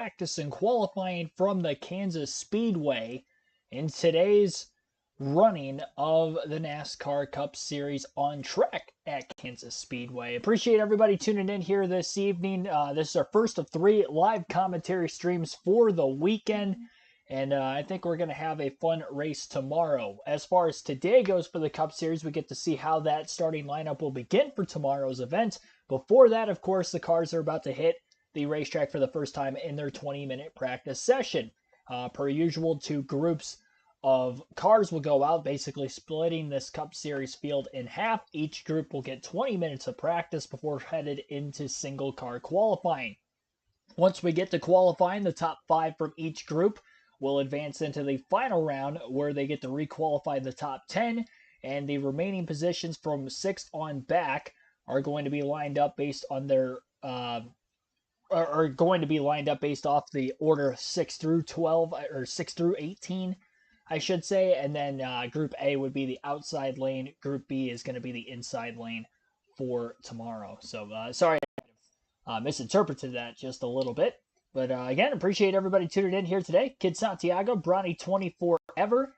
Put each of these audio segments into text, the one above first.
practice and qualifying from the Kansas Speedway in today's running of the NASCAR Cup Series on track at Kansas Speedway. Appreciate everybody tuning in here this evening. This is our first of 3 live commentary streams for the weekend. And I think we're going to have a fun race tomorrow. As far as today goes for the Cup Series, we get to see how that starting lineup will begin for tomorrow's event. Before that, of course, the cars are about to hit the racetrack for the first time in their 20-minute practice session. Per usual, 2 groups of cars will go out, basically splitting this Cup Series field in half. Each group will get 20 minutes of practice before headed into single car qualifying. Once we get to qualifying, the top 5 from each group will advance into the final round where they get to requalify the top 10, and the remaining positions from 6th on back are going to be lined up based on their are going to be lined up based off the order 6 through 12 or 6 through 18, I should say, and then Group A would be the outside lane. Group B is going to be the inside lane for tomorrow. So sorry, I misinterpreted that just a little bit. But again, appreciate everybody tuning in here today. Kid Santiago, Bronny24 Ever,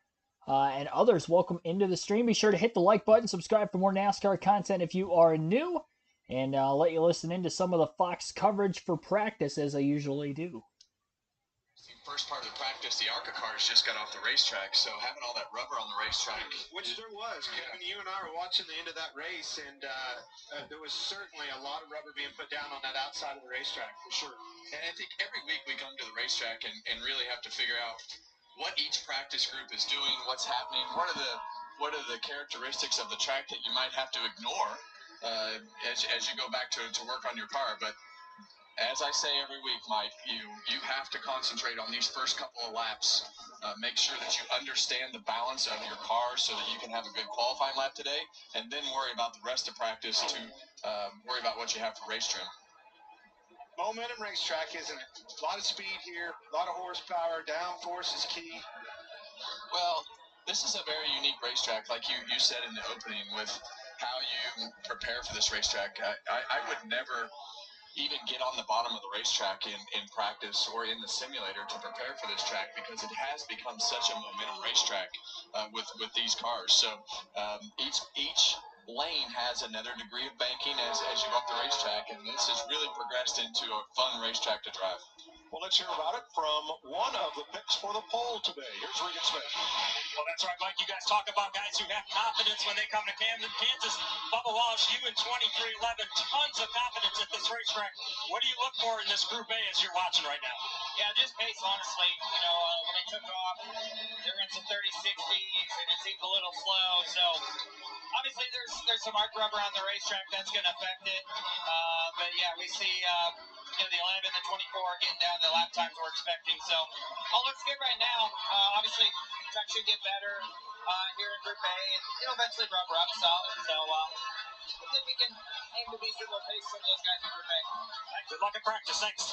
and others, welcome into the stream. Be sure to hit the like button, subscribe for more NASCAR content if you are new, and I'll let you listen into some of the Fox coverage for practice as I usually do. First part of the practice, the ARCA cars just got off the racetrack, so having all that rubber on the racetrack. Which there was. Kevin, you and I were watching the end of that race, and there was certainly a lot of rubber being put down on that outside of the racetrack, for sure. And I think every week we come to the racetrack and really have to figure out what each practice group is doing, what's happening, what are the characteristics of the track that you might have to ignore as you go back to work on your car. But as I say every week, Mike, you have to concentrate on these first couple of laps. Make sure that you understand the balance of your car so that you can have a good qualifying lap today, and then worry about the rest of practice to worry about what you have for race trim. Momentum racetrack, isn't it? A lot of speed here, a lot of horsepower, downforce is key. Well, this is a very unique racetrack, like you said in the opening, with how you prepare for this racetrack. I would never even get on the bottom of the racetrack in practice or in the simulator to prepare for this track, because it has become such a momentum racetrack with these cars. So each lane has another degree of banking as you go up the racetrack, and this has really progressed into a fun racetrack to drive. Well, let's hear about it from one of the picks for the poll today. Here's Regan Smith. Well, that's right, Mike. You guys talk about guys who have confidence when they come to Kansas. Bubba Walsh, you in 2311, tons of confidence at this racetrack. What do you look for in this Group A as you're watching right now? Yeah, just pace, honestly. You know, when they took off, they were in some 30-60s, and it seemed a little slow. So, obviously, there's some arc rubber on the racetrack that's going to affect it. But, yeah, we see the 11 and the 24 getting down the lap times we're expecting. So, all looks good right now. Obviously, track should get better here in Group A, and eventually rubber up solid. So, I think we can aim to be similar pace to some of those guys in Group A. Good luck in practice. Thanks.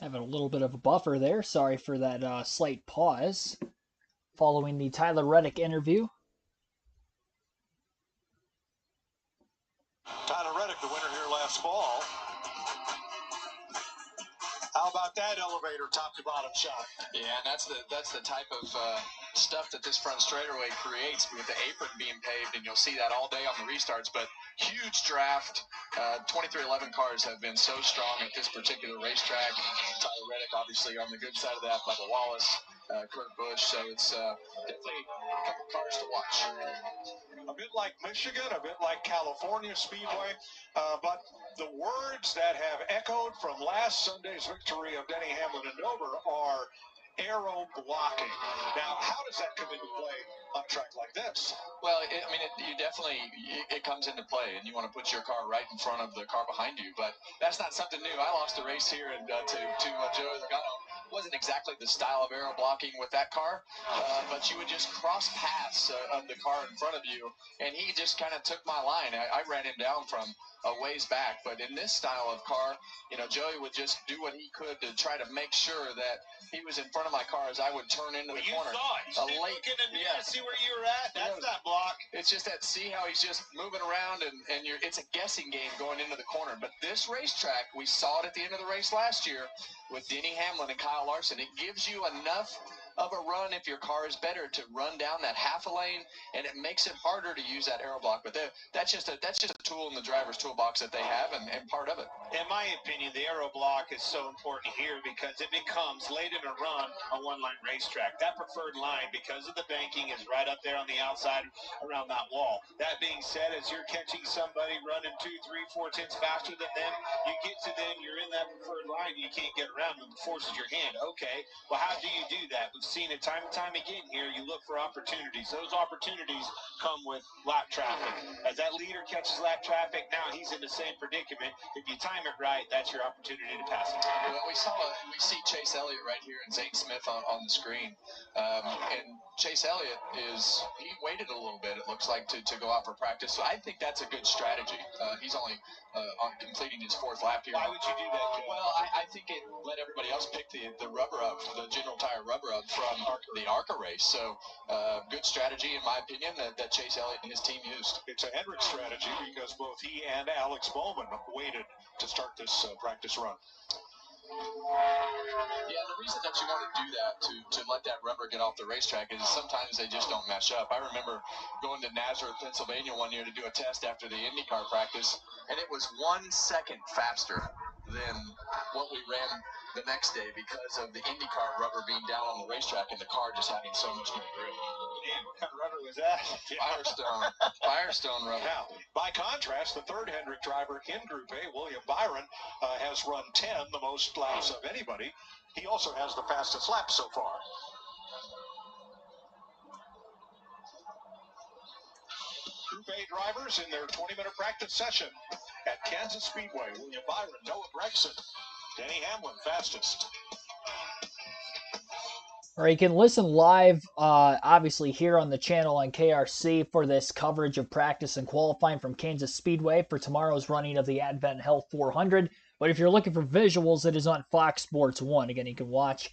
Having a little bit of a buffer there. Sorry for that slight pause following the Tyler Reddick interview. Tyler Reddick, the winner here last fall. How about that elevator top to bottom shot? Yeah, and that's the type of stuff that this front straightaway creates with the apron being paved, and you'll see that all day on the restarts. But huge draft. 2311 cars have been so strong at this particular racetrack. Tyler Reddick, obviously, on the good side of that, Bubba Wallace, Kurt Busch. So it's definitely a couple cars to watch. A bit like Michigan, a bit like California Speedway, but the words that have echoed from last Sunday's victory of Denny Hamlin and Dover are aero blocking. Now, how does that come into play on a track like this? Well, it comes into play, and you want to put your car right in front of the car behind you, but that's not something new. I lost a race here and to Joe Logano wasn't exactly the style of aero blocking with that car, but you would just cross paths of the car in front of you, and he just kind of took my line. I ran him down from a ways back, but in this style of car, Joey would just do what he could to try to make sure that he was in front of my car as I would turn into the corner. You saw it. You looking at me to see where you were at. That's that block. It's just that, see how he's just moving around, and it's a guessing game going into the corner. But this racetrack, we saw it at the end of the race last year with Denny Hamlin and Kyle Larson. It gives you enough of a run if your car is better to run down that half a lane, and it makes it harder to use that aero block. But that's just a tool in the driver's toolbox that they have, and part of it. In my opinion, the aero block is so important here because it becomes, late in a run, a one-line racetrack. That preferred line, because of the banking, is right up there on the outside around that wall. That being said, as you're catching somebody running 2, 3, 4 tenths faster than them, you get to them, you're in that preferred line, you can't get around them. It forces your hand. Okay, well, how do you do that? We've seen it time and time again here. You look for opportunities. Those opportunities come with lap traffic. As that leader catches lap traffic, now he's in the same predicament. If you time it right, that's your opportunity to pass him. Well, we see Chase Elliott right here and Zane Smith on the screen. And Chase Elliott he waited a little bit, it looks like, to go out for practice. So I think that's a good strategy. He's only completing his 4th lap here. Why would you do that, Joe? Well, I think it let everybody else pick the General Tire rubber up from the ARCA race. So good strategy, in my opinion, that Chase Elliott and his team used. It's a Hendrick strategy because both he and Alex Bowman waited to start this practice run. Yeah, the reason that you want to do that, to let that rubber get off the racetrack, is sometimes they just don't mesh up. I remember going to Nazareth, Pennsylvania one year to do a test after the IndyCar practice, and it was 1 second faster than what we ran the next day because of the IndyCar rubber being down on the racetrack and the car just having so much more grip. Man, what kind of rubber was that? Firestone rubber. Now, by contrast, the third Hendrick driver in Group A, William Byron, has run 10, the most laps of anybody. He also has the fastest lap so far. Group A drivers in their 20-minute practice session at Kansas Speedway. William Byron, Noah Gregson, Denny Hamlin, fastest. Or you can listen live, obviously, here on the channel on KRC for this coverage of practice and qualifying from Kansas Speedway for tomorrow's running of the Advent Health 400. But if you're looking for visuals, it is on Fox Sports 1. Again, you can watch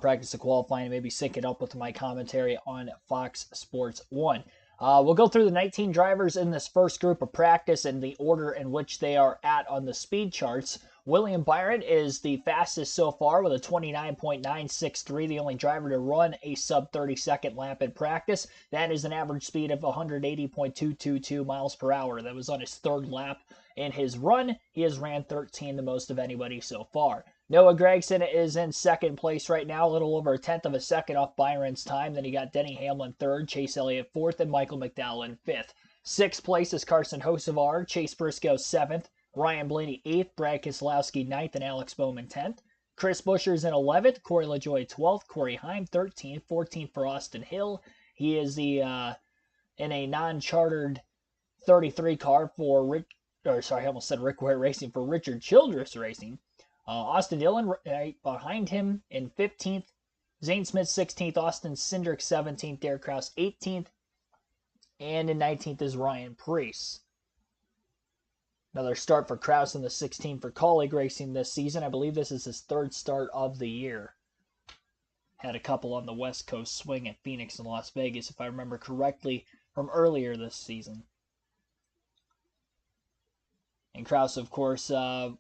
practice and qualifying and maybe sync it up with my commentary on Fox Sports 1. We'll go through the 19 drivers in this first group of practice and the order in which they are at on the speed charts. William Byron is the fastest so far with a 29.963, the only driver to run a sub-30-second lap in practice. That is an average speed of 180.222 miles per hour. That was on his 3rd lap in his run. He has ran 13, the most of anybody so far. Noah Gregson is in 2nd place right now, a little over a tenth of a second off Byron's time. Then you got Denny Hamlin 3rd, Chase Elliott 4th, and Michael McDowell in 5th. 6th place is Carson Hocevar, Chase Briscoe 7th, Ryan Blaney 8th, Brad Keselowski 9th, and Alex Bowman 10th. Chris Buescher's in 11th, Corey LaJoie 12th, Corey Heim 13th, 14th for Austin Hill. He is in a non-chartered 33 car for Rick Ware Racing for Richard Childress Racing. Austin Dillon right behind him in 15th, Zane Smith 16th, Austin Cindric 17th, Derek Kraus 18th, and in 19th is Ryan Preece. Another start for Kraus in the 16th for Colleague Racing this season. I believe this is his 3rd start of the year. Had a couple on the West Coast swing at Phoenix and Las Vegas, if I remember correctly, from earlier this season. And Kraus, of course, I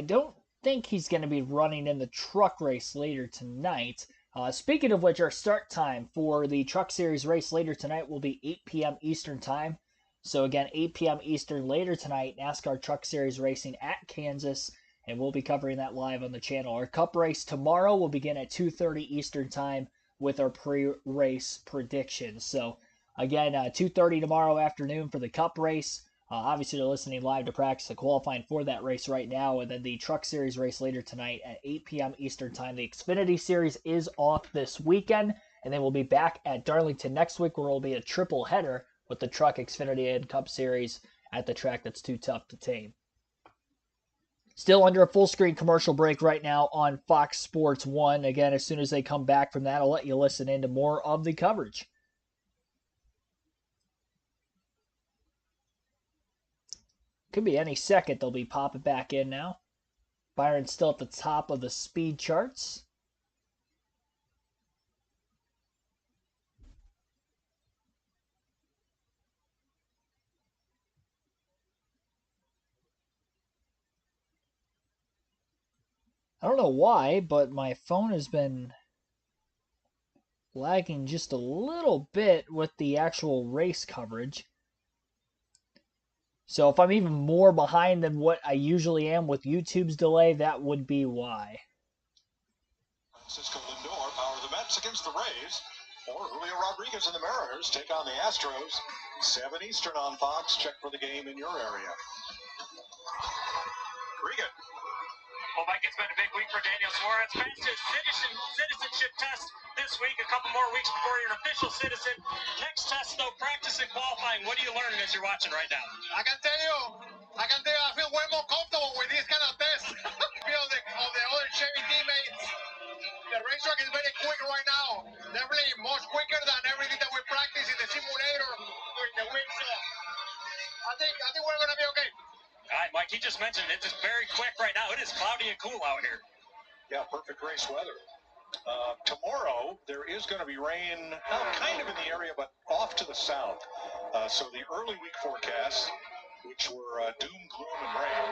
don't think he's going to be running in the truck race later tonight. Speaking of which, our start time for the Truck Series race later tonight will be 8 p.m. Eastern Time. So again, 8 p.m. Eastern later tonight, NASCAR Truck Series racing at Kansas, and we'll be covering that live on the channel. Our Cup race tomorrow will begin at 2:30 Eastern Time with our pre-race predictions. So again, 2:30 tomorrow afternoon for the Cup race. Obviously, you're listening live to practice and qualifying for that race right now, and then the Truck Series race later tonight at 8 p.m. Eastern Time. The Xfinity Series is off this weekend, and then we'll be back at Darlington next week, where it will be a triple header with the Truck, Xfinity, and Cup Series at the track that's too tough to tame. Still under a full screen commercial break right now on Fox Sports 1. Again, as soon as they come back from that, I'll let you listen into more of the coverage. Could be any second they'll be popping back in now. Byron's still at the top of the speed charts. I don't know why, but my phone has been lagging just a little bit with the actual race coverage. So if I'm even more behind than what I usually am with YouTube's delay, that would be why. Francisco Lindor power the Mets against the Rays, or Julio Rodriguez and the Mariners take on the Astros. 7 Eastern on Fox. Check for the game in your area. Regan. Well, Mike, it's been a big week for Daniel Suarez. Passed his citizenship test this week, a couple more weeks before you're an official citizen. Next test, though, practice and qualifying. What are you learning as you're watching right now? I can tell you, I feel way more comfortable with this kind of test. I feel of the other Chevy teammates. The racetrack is very quick right now. Definitely much quicker than everything that we practice in the simulator during the week. So I think we're going to be okay. All right, Mike, he just mentioned it. It's very quick right now. It is cloudy and cool out here. Yeah, perfect race weather. Tomorrow, there is going to be rain, kind of in the area, but off to the south. So the early week forecasts, which were doom, gloom, and rain,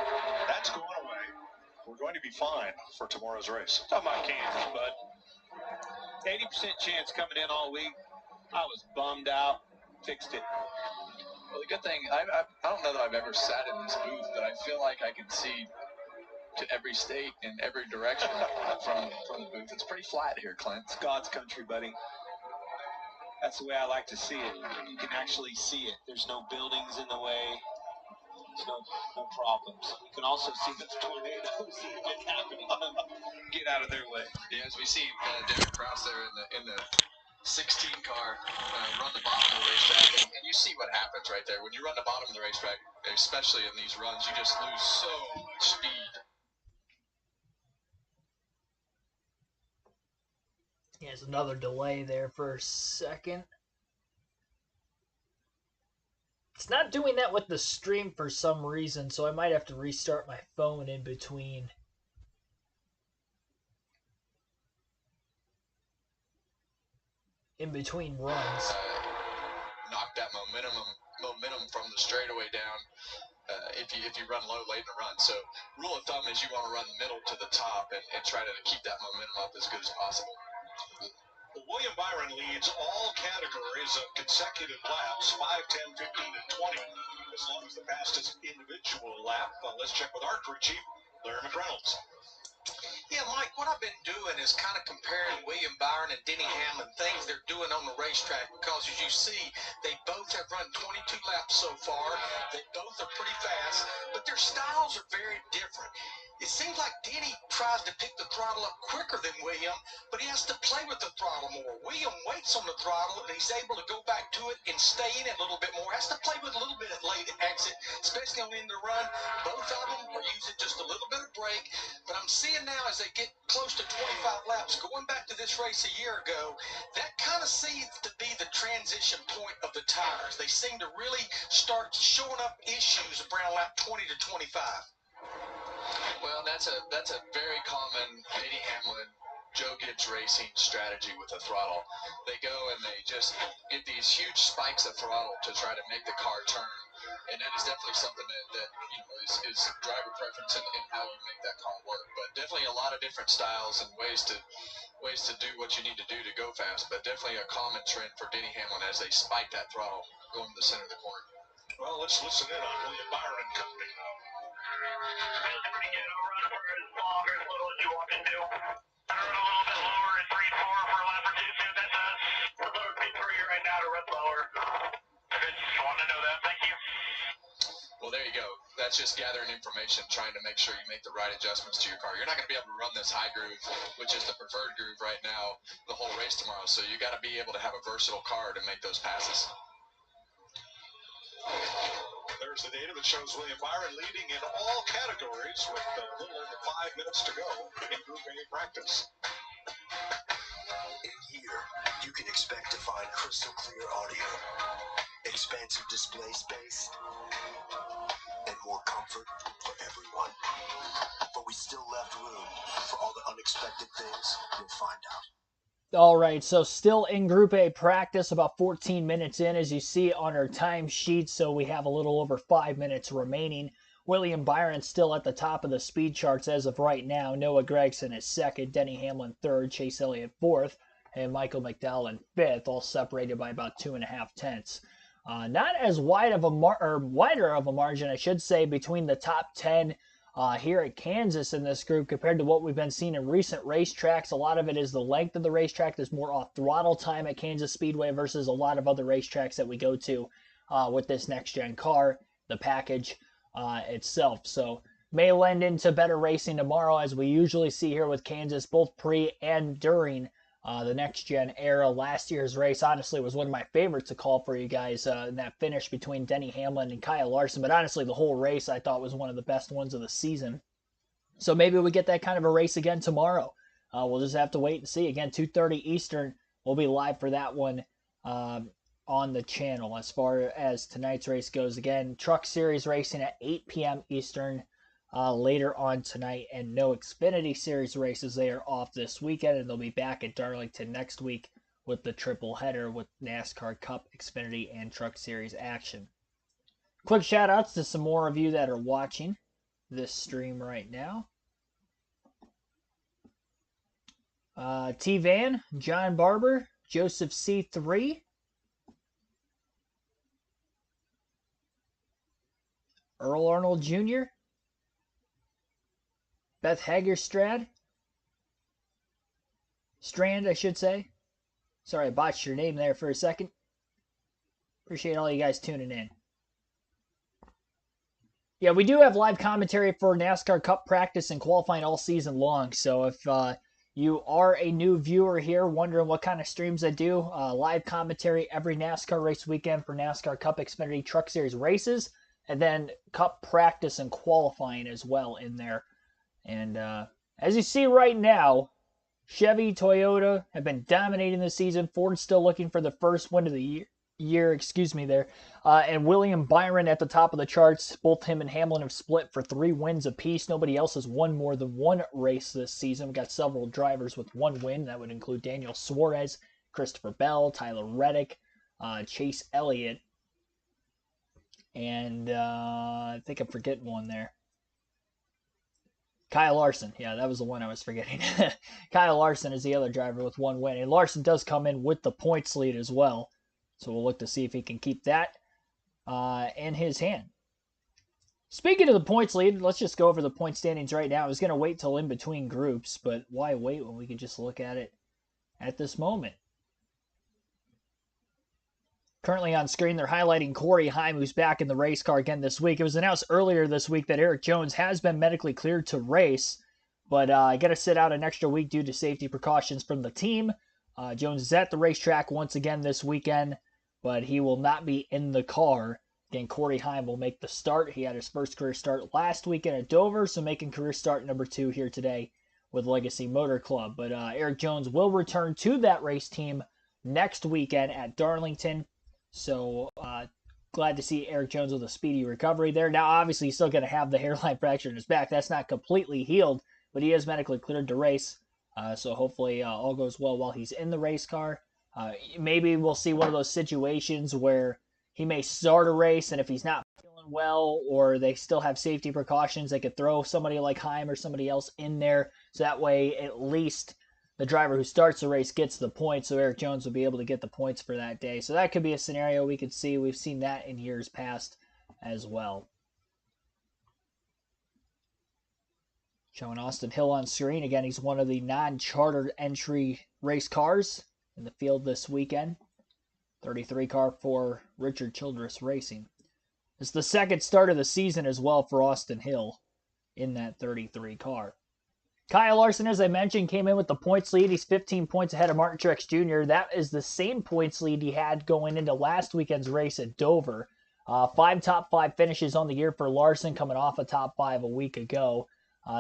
that's going away. We're going to be fine for tomorrow's race. Talking about Kansas, but 80% chance coming in all week. I was bummed out. Fixed it. Well, the good thing, I don't know that I've ever sat in this booth, but I feel like I can see to every state in every direction from the booth. It's pretty flat here, Clint. It's God's country, buddy. That's the way I like to see it. You can actually see it. There's no buildings in the way. There's no problems. You can also see the tornadoes that's happening. Get out of their way. Yeah, as we see Derek Krause there in the 16 car run the bottom of the racetrack, and you see what happens right there. When you run the bottom of the racetrack, especially in these runs, you just lose so much speed. There's another delay there for a second. It's not doing that with the stream for some reason, so I might have to restart my phone in between. Runs. Knock that momentum from the straightaway down if you run low late in the run. So rule of thumb is you want to run middle to the top and try to keep that momentum up as good as possible. Well, William Byron leads all categories of consecutive laps, 5, 10, 15, and 20, as long as the fastest individual lap. Let's check with our crew chief, Larry McReynolds. Yeah, Mike, what I've been doing is kind of comparing William Byron and Denny Hamlin, things they're doing on the racetrack, because as you see, they both have run 22 laps so far. They both are pretty fast, but their styles are very different. It seems like Denny tries to pick the throttle up quicker than William, but he has to play with the throttle more. William waits on the throttle, and he's able to go back to it and stay in it a little bit more. Has to play with a little bit at late exit, especially on the end of the run. Both of them are using just a little bit of brake, but I'm seeing now as they get close to 25 laps, going back to this race a year ago, that kind of seems to be the transition point of the tires. They seem to really start showing up issues around lap 20 to 25. Well, that's a very common Denny Hamlin, Joe Gibbs Racing strategy with the throttle. They go and they just get these huge spikes of throttle to try to make the car turn, and that is definitely something that is driver preference and how you make that car work. But definitely a lot of different styles and ways to do what you need to do to go fast. But definitely a common trend for Denny Hamlin as they spike that throttle going to the center of the corner. Well, let's listen in on William Byron coming up. Well, there you go. That's just gathering information, trying to make sure you make the right adjustments to your car. You're not going to be able to run this high groove, which is the preferred groove right now, the whole race tomorrow. So you got to be able to have a versatile car to make those passes. There's Here's the data that shows William Byron leading in all categories with a little over 5 minutes to go in Group A practice. In here, you can expect to find crystal clear audio, expansive display space, and more comfort for everyone. But we still left room for all the unexpected things you'll find out. All right, so still in Group A practice, about 14 minutes in, as you see on our time sheet, so we have a little over 5 minutes remaining. William Byron still at the top of the speed charts as of right now. Noah Gragson is second, Denny Hamlin third, Chase Elliott fourth, and Michael McDowell in fifth, all separated by about 2.5 tenths. Not as wider of a margin, I should say, between the top 10 here at Kansas in this group compared to what we've been seeing in recent racetracks. A lot of it is the length of the racetrack. There's more off-throttle time at Kansas Speedway versus a lot of other racetracks that we go to with this next-gen car, the package itself. So may lend into better racing tomorrow, as we usually see here with Kansas, both pre and during the next-gen era. Last year's race, honestly, was one of my favorites to call for you guys, that finish between Denny Hamlin and Kyle Larson. But honestly, the whole race I thought was one of the best ones of the season. So maybe we get that kind of a race again tomorrow. We'll just have to wait and see. Again, 2:30 Eastern, we'll be live for that one on the channel. As far as tonight's race goes, again, Truck Series racing at 8 p.m. Eastern later on tonight, and no Xfinity Series races. They are off this weekend, and they'll be back at Darlington next week with the triple header with NASCAR Cup, Xfinity, and Truck Series action. Quick shout outs to some more of you that are watching this stream right now. T-Van, John Barber, Joseph C3, Earl Arnold Jr., Beth Hagerstrand, Strand, I should say. Sorry, I botched your name there for a second. Appreciate all you guys tuning in. Yeah, we do have live commentary for NASCAR Cup practice and qualifying all season long. So if you are a new viewer here wondering what kind of streams I do, live commentary every NASCAR race weekend for NASCAR Cup, Xfinity, Truck Series races, and then Cup practice and qualifying as well in there. And as you see right now, Chevy, Toyota have been dominating this season. Ford's still looking for the first win of the year, and William Byron at the top of the charts. Both him and Hamlin have split for 3 wins apiece. Nobody else has won more than one race this season. We've got several drivers with 1 win. That would include Daniel Suarez, Christopher Bell, Tyler Reddick, Chase Elliott, and I think I'm forgetting one there. Kyle Larson. Yeah, that was the one I was forgetting. Kyle Larson is the other driver with 1 win. And Larson does come in with the points lead as well. So we'll look to see if he can keep that in his hand. Speaking of the points lead, let's just go over the point standings right now. I was going to wait till in between groups, but why wait when we could just look at it at this moment? Currently on screen, they're highlighting Corey Heim, who's back in the race car again this week. It was announced earlier this week that Eric Jones has been medically cleared to race, but got to sit out an extra week due to safety precautions from the team. Jones is at the racetrack once again this weekend, but he will not be in the car. Again, Corey Heim will make the start. He had his first career start last weekend at Dover, so making career start number 2 here today with Legacy Motor Club. But Eric Jones will return to that race team next weekend at Darlington. So glad to see Eric Jones with a speedy recovery there. Now, obviously, he's still going to have the hairline fracture in his back. That's not completely healed, but he is medically cleared to race. So hopefully all goes well while he's in the race car. Maybe we'll see one of those situations where he may start a race, and if he's not feeling well or they still have safety precautions, they could throw somebody like Heim or somebody else in there. So that way, at least the driver who starts the race gets the points, so Eric Jones will be able to get the points for that day. So that could be a scenario we could see. We've seen that in years past as well. Showing Austin Hill on screen. Again, he's one of the non-chartered entry race cars in the field this weekend. 33 car for Richard Childress Racing. It's the second start of the season as well for Austin Hill in that 33 car. Kyle Larson, as I mentioned, came in with the points lead. He's 15 points ahead of Martin Truex Jr. That is the same points lead he had going into last weekend's race at Dover. 5 top 5 finishes on the year for Larson, coming off a top 5 a week ago.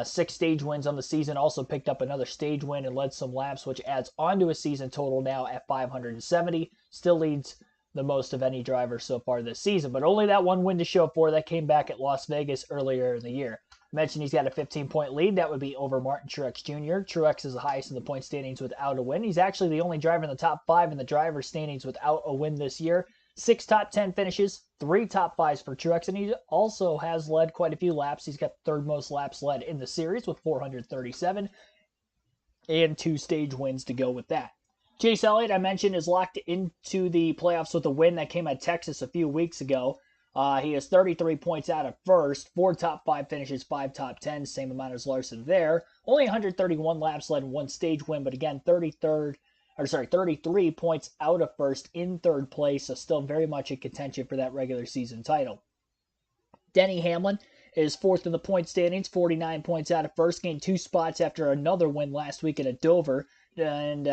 6 stage wins on the season, also picked up another stage win and led some laps, which adds on to a season total now at 570. Still leads the most of any driver so far this season, but only that one win to show for. That came back at Las Vegas earlier in the year. I mentioned he's got a 15-point lead. That would be over Martin Truex Jr. Truex is the highest in the point standings without a win. He's actually the only driver in the top 5 in the driver's standings without a win this year. 6 top 10 finishes, 3 top 5s for Truex, and he also has led quite a few laps. He's got third most laps led in the series with 437, and 2 stage wins to go with that. Chase Elliott, I mentioned, is locked into the playoffs with a win that came at Texas a few weeks ago. He has 33 points out of first, 4 top 5 finishes, 5 top 10, same amount as Larson there. Only 131 laps led in 1 stage win, but again, 33 points out of first in third place, so still very much in contention for that regular season title. Denny Hamlin is 4th in the point standings, 49 points out of first, gained 2 spots after another win last weekend at Dover. And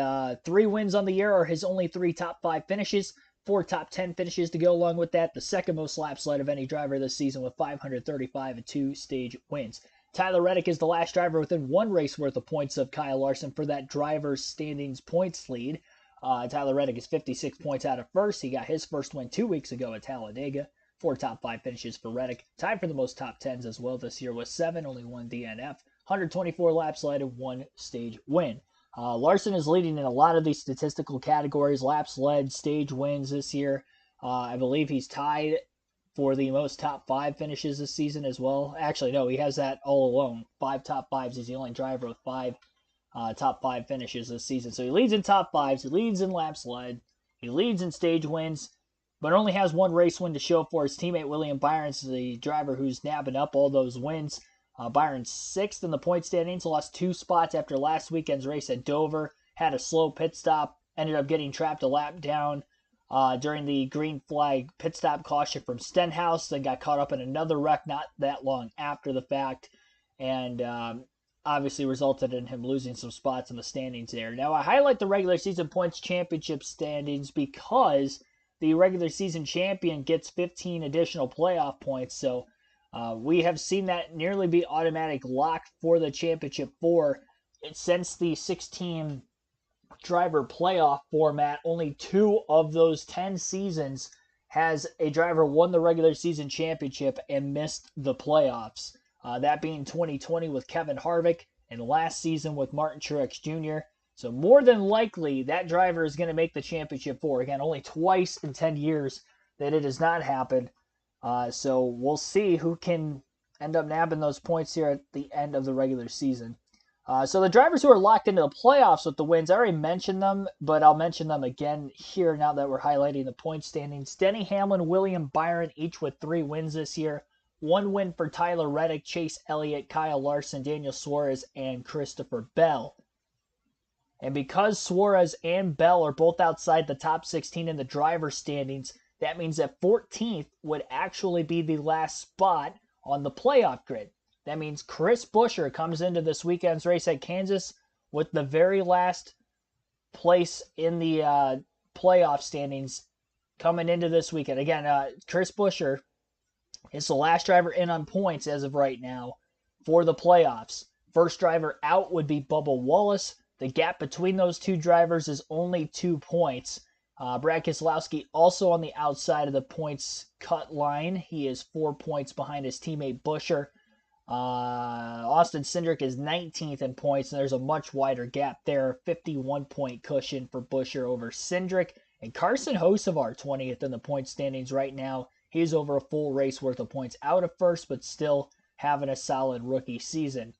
3 wins on the year are his only 3 top 5 finishes, 4 top 10 finishes to go along with that. The second most laps led of any driver this season with 535 and 2 stage wins. Tyler Reddick is the last driver within 1 race worth of points of Kyle Larson for that driver's standings points lead. Tyler Reddick is 56 points out of first. He got his first win 2 weeks ago at Talladega. 4 top 5 finishes for Reddick. Tied for the most top 10s as well this year with 7, only 1 DNF. 124 laps led and 1 stage win. Larson is leading in a lot of these statistical categories, laps led, stage wins this year. I believe he's tied for the most top 5 finishes this season as well. Actually, no, he has that all alone. 5 top 5s. He's the only driver with 5 top 5 finishes this season. So he leads in top 5s, he leads in laps led, he leads in stage wins, but only has 1 race win to show for. His teammate William Byron's the driver who's nabbing up all those wins. Byron's 6th in the point standings, lost 2 spots after last weekend's race at Dover, had a slow pit stop, ended up getting trapped a lap down during the green flag pit stop caution from Stenhouse, then got caught up in another wreck not that long after the fact, and obviously resulted in him losing some spots in the standings there. Now, I highlight the regular season points championship standings because the regular season champion gets 15 additional playoff points, so we have seen that nearly be automatic lock for the championship 4. Since the 16 driver playoff format, only 2 of those 10 seasons has a driver won the regular season championship and missed the playoffs. That being 2020 with Kevin Harvick and last season with Martin Truex Jr. So more than likely that driver is going to make the championship 4. Again, only twice in 10 years that it has not happened. So we'll see who can end up nabbing those points here at the end of the regular season. So the drivers who are locked into the playoffs with the wins, I already mentioned them, but I'll mention them again here now that we're highlighting the point standings. Denny Hamlin, William Byron, each with 3 wins this year. 1 win for Tyler Reddick, Chase Elliott, Kyle Larson, Daniel Suarez, and Christopher Bell. And because Suarez and Bell are both outside the top 16 in the driver standings, that means that 14th would actually be the last spot on the playoff grid. That means Chris Buescher comes into this weekend's race at Kansas with the very last place in the playoff standings coming into this weekend. Again, Chris Buescher is the last driver in on points as of right now for the playoffs. First driver out would be Bubba Wallace. The gap between those 2 drivers is only 2 points. Brad Keselowski also on the outside of the points cut line. He is 4 points behind his teammate Buescher. Austin Cindric is 19th in points, and there's a much wider gap there. 51-point cushion for Buescher over Cindric. And Carson Hocevar, 20th in the point standings right now. He's over a full race worth of points out of first, but still having a solid rookie season.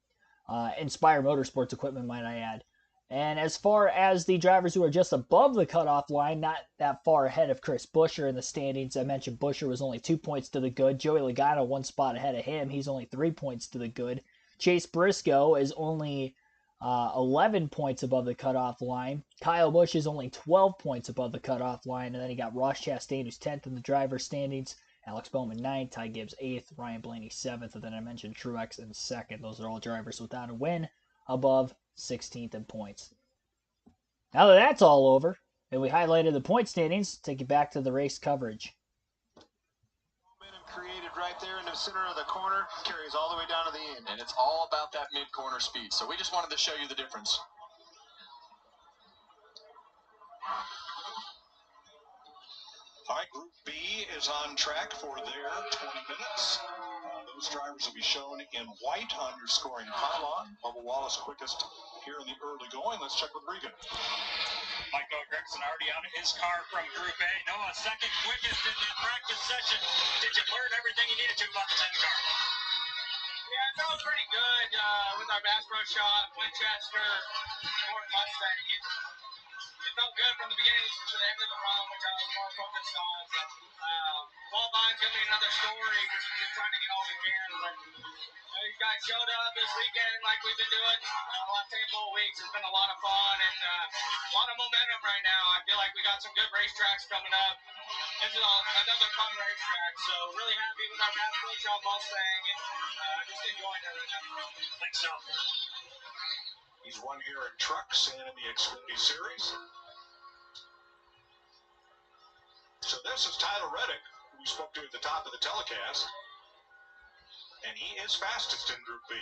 Inspire Motorsports equipment, might I add. And as far as the drivers who are just above the cutoff line, not that far ahead of Chris Buescher in the standings. I mentioned Buescher was only 2 points to the good. Joey Logano 1 spot ahead of him. He's only 3 points to the good. Chase Briscoe is only 11 points above the cutoff line. Kyle Busch is only 12 points above the cutoff line. And then you got Ross Chastain, who's 10th in the driver standings. Alex Bowman 9th. Ty Gibbs 8th. Ryan Blaney 7th. And then I mentioned Truex in 2nd. Those are all drivers without a win above 16th in points. Now that that's all over, and we highlighted the point standings, take you back to the race coverage. created right there in the center of the corner carries all the way down to the end. And it's all about that mid-corner speed. So we just wanted to show you the difference. All right, Group B is on track for their 20 minutes. Those drivers will be shown in white on your scoring pylon. Bubba Wallace quickest here in the early going. Let's check with Regan. Michael Gregson already out of his car from Group A. Noah, second quickest in that practice session. Did you learn everything you needed to about the 10 car? Yeah, it felt pretty good with our Bass Pro Shop, Winchester, Ford Mustang. It felt good from the beginning to the end of the run, which I was more focused on. Qualifying's going to be another story, just trying to get all we can. But these guys showed up this weekend like we've been doing the last handful of weeks. It's been a lot of fun and a lot of momentum right now. I feel like we got some good racetracks coming up. This is another fun racetrack, so really happy with our Bass Pro Shop Mustang and just enjoying it right now. Thanks, so. He's won here in trucks and in the Xfinity Series. So this is Tyler Reddick, who we spoke to at the top of the telecast. And he is fastest in Group B.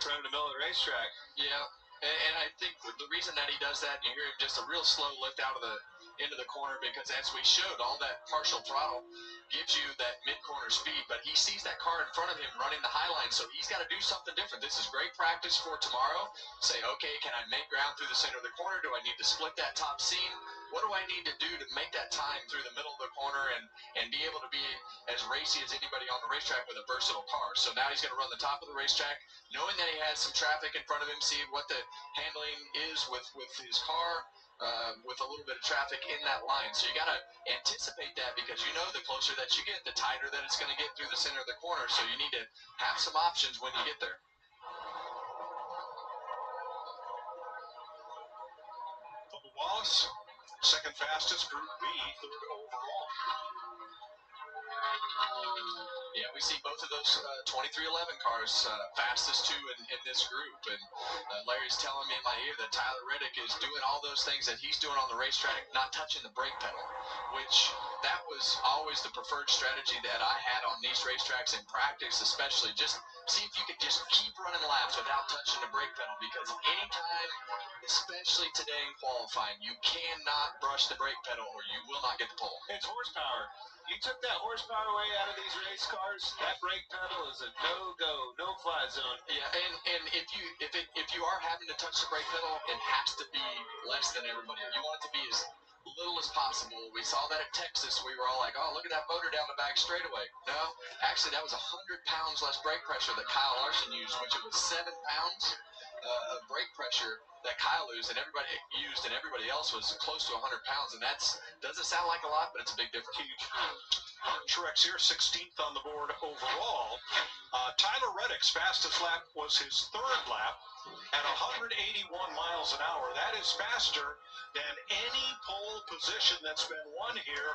From the middle of the racetrack. Yeah, and I think the reason that he does that, you hear him just a real slow lift out of the into the corner, because as we showed, all that partial throttle gives you that mid-corner speed, but he sees that car in front of him running the high line, so he's got to do something different. This is great practice for tomorrow. Say, okay, can I make ground through the center of the corner? Do I need to split that top seam? What do I need to do to make that time through the middle of the corner and be able to be as racy as anybody on the racetrack with a versatile car? So now he's going to run the top of the racetrack, knowing that he has some traffic in front of him, see what the handling is with his car, with a little bit of traffic in that line. So you got to anticipate that, because you know the closer that you get, the tighter that it's going to get through the center of the corner. So you need to have some options when you get there. Bubba Wallace, second fastest, Group B, third overall. Yeah, we see both of those 2311 cars fastest two in this group. And Larry's telling me in my ear that Tyler Reddick is doing all those things that he's doing on the racetrack, not touching the brake pedal, which that was always the preferred strategy that I had on these racetracks in practice, especially. Just see if you could just keep running laps without touching the brake pedal, because anytime, especially today in qualifying, you cannot brush the brake pedal or you will not get the pole. It's horsepower. You took that horsepower away out of these race cars. That brake pedal is a no-go, no-fly zone. Yeah, and if you are having to touch the brake pedal, it has to be less than everybody. You want it to be as little as possible. We saw that at Texas. We were all like, oh, look at that motor down the back straightaway. No, actually, that was 100 pounds less brake pressure that Kyle Larson used, which it was 7 pounds of brake pressure that Kyle used, and everybody else was close to 100 pounds, and that's doesn't sound like a lot, but it's a big difference. Huge. Truex here, 16th on the board overall. Tyler Reddick's fastest lap was his third lap at 181 miles an hour. That is faster than any pole position that's been won here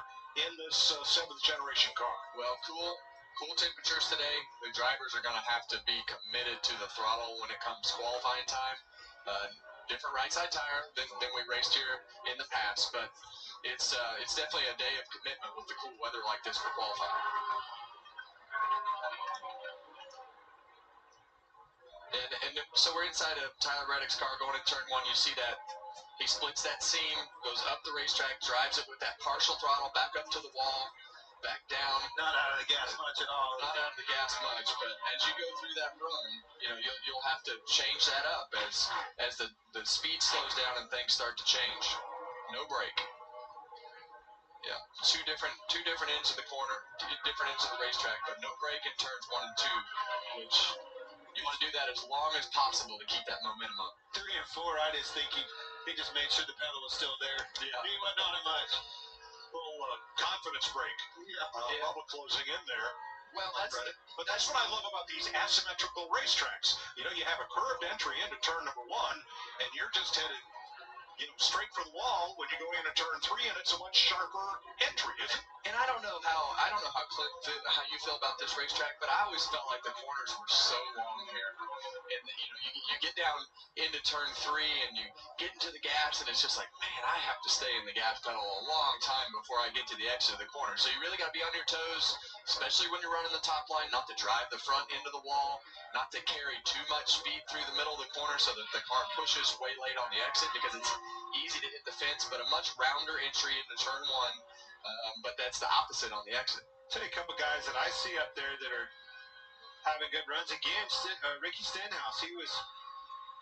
in this seventh generation car. Well, cool temperatures today. The drivers are going to have to be committed to the throttle when it comes qualifying time. Different right side tire than we raced here in the past, but it's definitely a day of commitment with the cool weather like this for qualifying. And so we're inside of Tyler Reddick's car going in turn one. You see that he splits that seam, goes up the racetrack, drives it with that partial throttle back up to the wall, back down. Not out of the gas much at all. Not out of the gas much, but as you go through that run, you'll have to change that up as the speed slows down and things start to change. No brake. Yeah, two different ends of the corner, different ends of the racetrack, but no brake in turns 1 and 2, which you want to do that as long as possible to keep that momentum up. 3 and 4, I just think he just made sure the pedal was still there. Yeah. He wasn't on it much. Little confidence break. Bubba closing in there. Well, but that's what I love about these asymmetrical racetracks. You have a curved entry into turn number 1, and you're just headed straight for the wall when you go into turn 3, and it's a much sharper entry, isn't it? And I don't know how, I I don't know how you feel about this racetrack, but I always felt like the corners were so long here. And you get down into turn 3 and you get into the gas, and it's just like, man, I have to stay in the gas pedal a long time before I get to the exit of the corner. So you really got to be on your toes, especially when you're running the top line, not to drive the front into the wall, not to carry too much speed through the middle of the corner so that the car pushes way late on the exit, because it's easy to hit the fence, but a much rounder entry into turn 1. But that's the opposite on the exit. Tell you a couple guys that I see up there that are having good runs. Again, Ricky Stenhouse, he was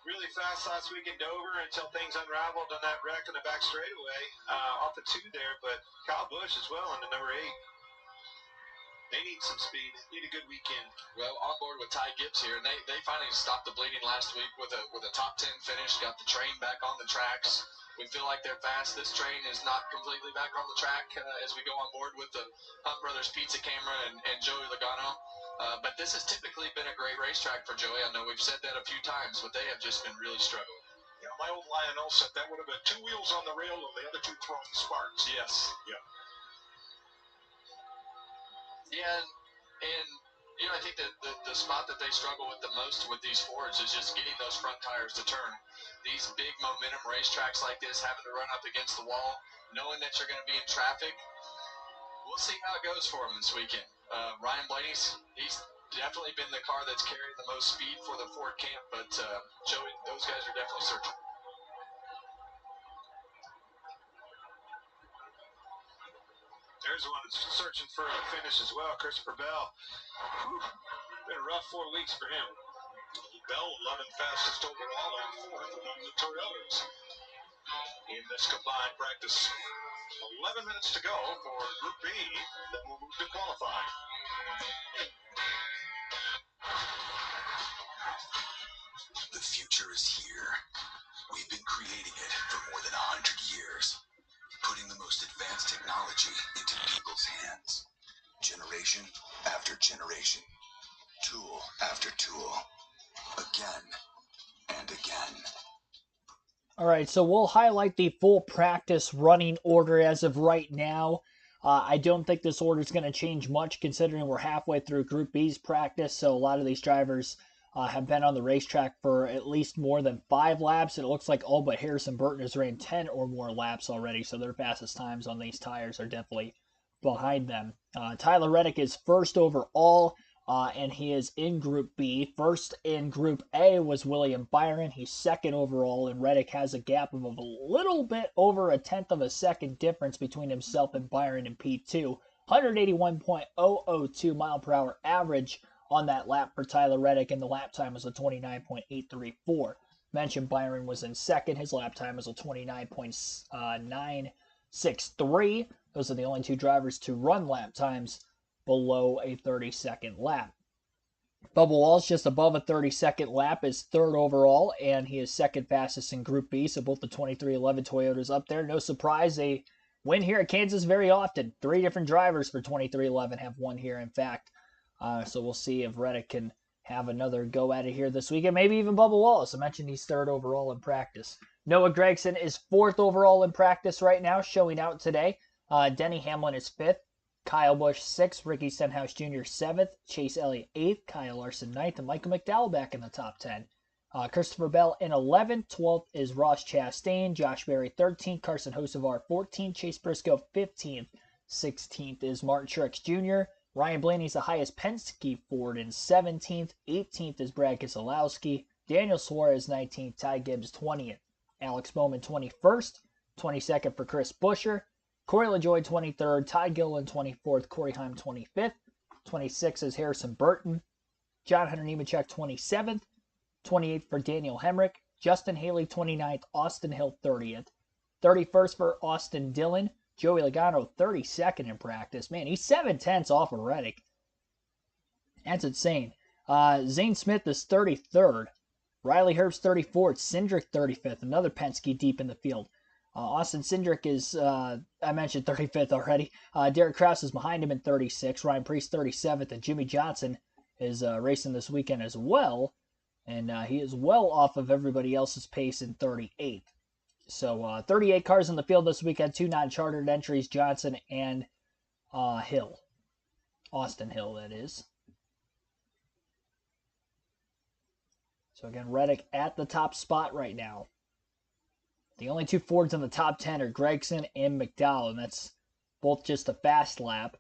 really fast last week in Dover until things unraveled on that wreck in the back straightaway off the 2 there. But Kyle Busch as well on the number 8. They need some speed. Need a good weekend. Well, on board with Ty Gibbs here, and they finally stopped the bleeding last week with a top 10 finish. Got the train back on the tracks. We feel like they're fast. This train is not completely back on the track as we go on board with the Hunt Brothers Pizza Camera and Joey Logano. But this has typically been a great racetrack for Joey. I know we've said that a few times, but they have just been really struggling. Yeah, my old Lionel said that would have been 2 wheels on the rail and the other 2 throwing sparks. Yes. Yeah. Yeah, and I think that the spot that they struggle with the most with these Fords is just getting those front tires to turn. These big momentum racetracks like this, having to run up against the wall, knowing that you're going to be in traffic, we'll see how it goes for him this weekend. Ryan Blaney's, he's definitely been the car that's carried the most speed for the Ford camp, but Joey, those guys are definitely searching. There's one that's searching for a finish as well, Christopher Bell. Whew, been a rough 4 weeks for him. Bell, 11th fastest overall and 4th among the Toyotas in this combined practice. 11 minutes to go for Group B, then we'll move to qualifying. The future is here. We've been creating it for more than 100 years, putting the most advanced technology into people's hands. Generation after generation, tool after tool, again and again. All right, so we'll highlight the full practice running order as of right now. I don't think this order is going to change much considering we're halfway through Group B's practice, so a lot of these drivers have been on the racetrack for at least more than 5 laps. It looks like all but Harrison Burton has ran 10 or more laps already, so their fastest times on these tires are definitely behind them. Tyler Reddick is first overall, and he is in Group B. First in Group A was William Byron. He's second overall, and Reddick has a gap of a little bit over 1/10 of a second difference between himself and Byron in P2. 181.002 mile per hour average on that lap for Tyler Reddick, and the lap time was a 29.834. Mentioned Byron was in second. His lap time was a 29.963. Those are the only 2 drivers to run lap times below a 30-second lap. Bubba Wallace, just above a 30-second lap, is third overall, and he is second fastest in Group B, so both the 2311 Toyotas up there. No surprise, they win here at Kansas very often. 3 different drivers for 2311 have won here, in fact. So we'll see if Reddick can have another go at it here this weekend. Maybe even Bubba Wallace. I mentioned he's third overall in practice. Noah Gragson is fourth overall in practice right now, showing out today. Denny Hamlin is fifth. Kyle Busch 6th, Ricky Stenhouse Jr. 7th, Chase Elliott 8th, Kyle Larson 9th, and Michael McDowell back in the top 10. Christopher Bell in 11th, 12th is Ross Chastain, Josh Berry 13th, Carson Hocevar 14th, Chase Briscoe 15th, 16th is Martin Truex Jr., Ryan Blaney's the highest Penske Ford in 17th, 18th is Brad Keselowski, Daniel Suarez 19th, Ty Gibbs 20th, Alex Bowman 21st, 22nd for Chris Buescher, Corey LaJoie 23rd, Ty Gilliland 24th, Corey Heim 25th, 26th is Harrison Burton, John Hunter Nemechek 27th, 28th for Daniel Hemrick, Justin Haley 29th, Austin Hill 30th, 31st for Austin Dillon, Joey Logano 32nd in practice. Man, he's 7/10 off of Reddick. That's insane. Zane Smith is 33rd, Riley Herbst 34th, Cindric 35th, another Penske deep in the field. Austin Cindric is, I mentioned 35th already. Derek Kraus is behind him in 36th. Ryan Preece 37th. And Jimmy Johnson is racing this weekend as well. And he is well off of everybody else's pace in 38th. So 38 cars in the field this weekend. 2 non-chartered entries, Johnson and Hill. Austin Hill, that is. So again, Reddick at the top spot right now. The only two Fords in the top 10 are Gregson and McDowell, and that's both just a fast lap.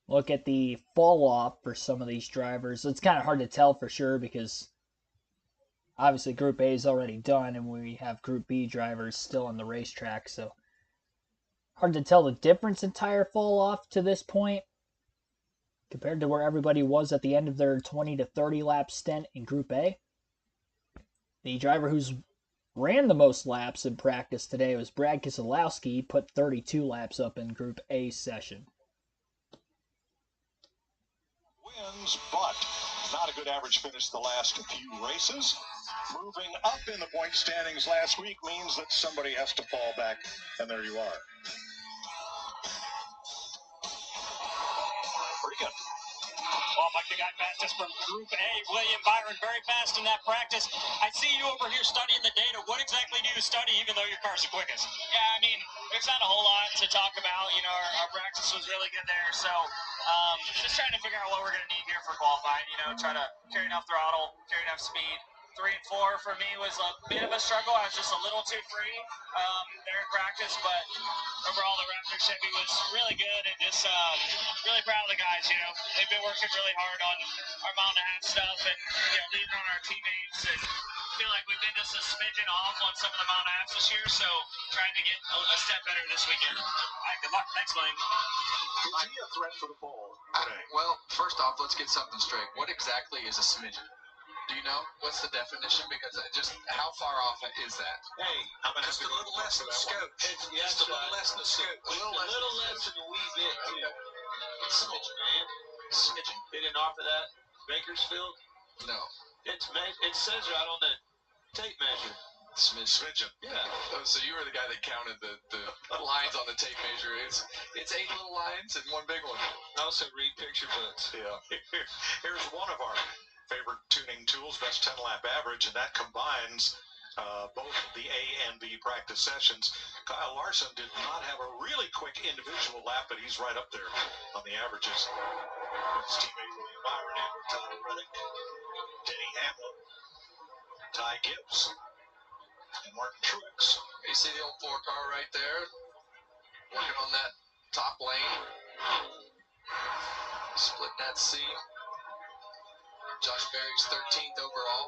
Look at the fall off for some of these drivers. It's kind of hard to tell for sure because obviously Group A is already done and we have Group B drivers still on the racetrack, so hard to tell the difference in tire fall off to this point compared to where everybody was at the end of their 20 to 30 lap stint in Group A. The driver who's ran the most laps in practice today was Brad Keselowski. He put 32 laps up in Group A session. Wins, but not a good average finish the last few races. Moving up in the point standings last week means that somebody has to fall back, and there you are. Regan. Well, Mike, the guy fastest from Group A, William Byron, very fast in that practice. I see you over here studying the data. What exactly do you study, even though your car's the quickest? Yeah, I mean, there's not a whole lot to talk about. You know, our practice was really good there, so just trying to figure out what we're going to need here for qualifying. You know, try to carry enough throttle, carry enough speed. 3 and 4 for me was a bit of a struggle. I was just a little too free there in practice, but overall the Raptor Chevy was really good and just really proud of the guys. You know, they've been working really hard on our mile and a half stuff and leading on our teammates. And I feel like we've been just a smidgen off on some of the mile and a halves this year, so trying to get a step better this weekend. All right, good luck. Thanks, William. Is he a threat for the pole? Well, first off, let's get something straight. What exactly is a smidgen? Do you know? What's the definition? Because just how far off is that? Hey, I'm going to have Just to a go little talk less to than that scope. one. Just a little less than scope. A little less than a wee bit, too. Smidgen, man. Smidgen. They didn't offer that Bakersfield? No. It says right on the tape measure. Smidgen. Yeah. Oh, so you were the guy that counted the lines on the tape measure. It's 8 little lines and one big one. I also read picture books. Yeah. Here's one of our favorite tuning tools, best 10-lap average, and that combines both the A and B practice sessions. Kyle Larson did not have a really quick individual lap, but he's right up there on the averages. His teammate William Byron and Tyler Reddick, Denny Hamlin, Ty Gibbs, and Martin Truex. You see the old 4-car right there, working on that top lane, split that seam. Josh Berry's 13th overall.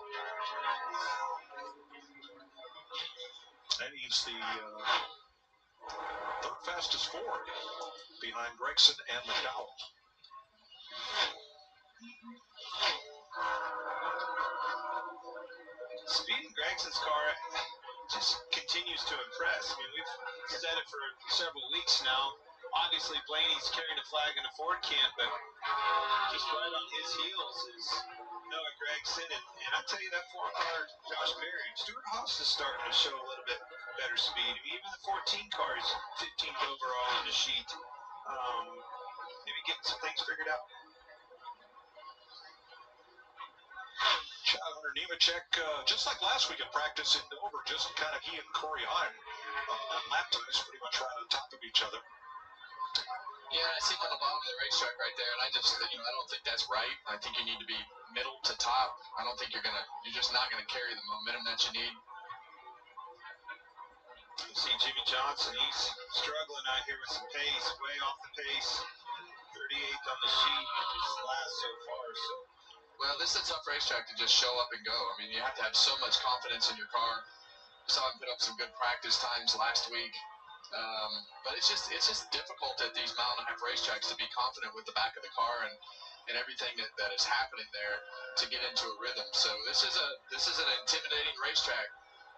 And he's the third fastest Ford behind Gregson and McDowell. Speed in Gregson's car just continues to impress. I mean, we've said it for several weeks now. Obviously, Blaney's carrying a flag in the Ford camp, but just right on his heels is Noah Gregson. And I tell you, that 4-car, Josh Berry, Stuart Haas is starting to show a little bit better speed. I mean, even the 14 car is 15th overall on the sheet. Maybe getting some things figured out. Hunter Nemechek, just like last week at practice in Dover, just kind of he and Corey Heim on lap times pretty much right on top of each other. Yeah, I see him on the bottom of the racetrack right there, and I don't think that's right. I think you need to be middle to top. I don't think you're just not gonna carry the momentum that you need. You see Jimmy Johnson, he's struggling out here with some pace, way off the pace. 38th on the sheet, he's last so far. So. Well, this is a tough racetrack to just show up and go. I mean, you have to have so much confidence in your car. Saw him put up some good practice times last week. But it's just difficult at these mile-and-a-half racetracks to be confident with the back of the car and everything that is happening there to get into a rhythm. So this is an intimidating racetrack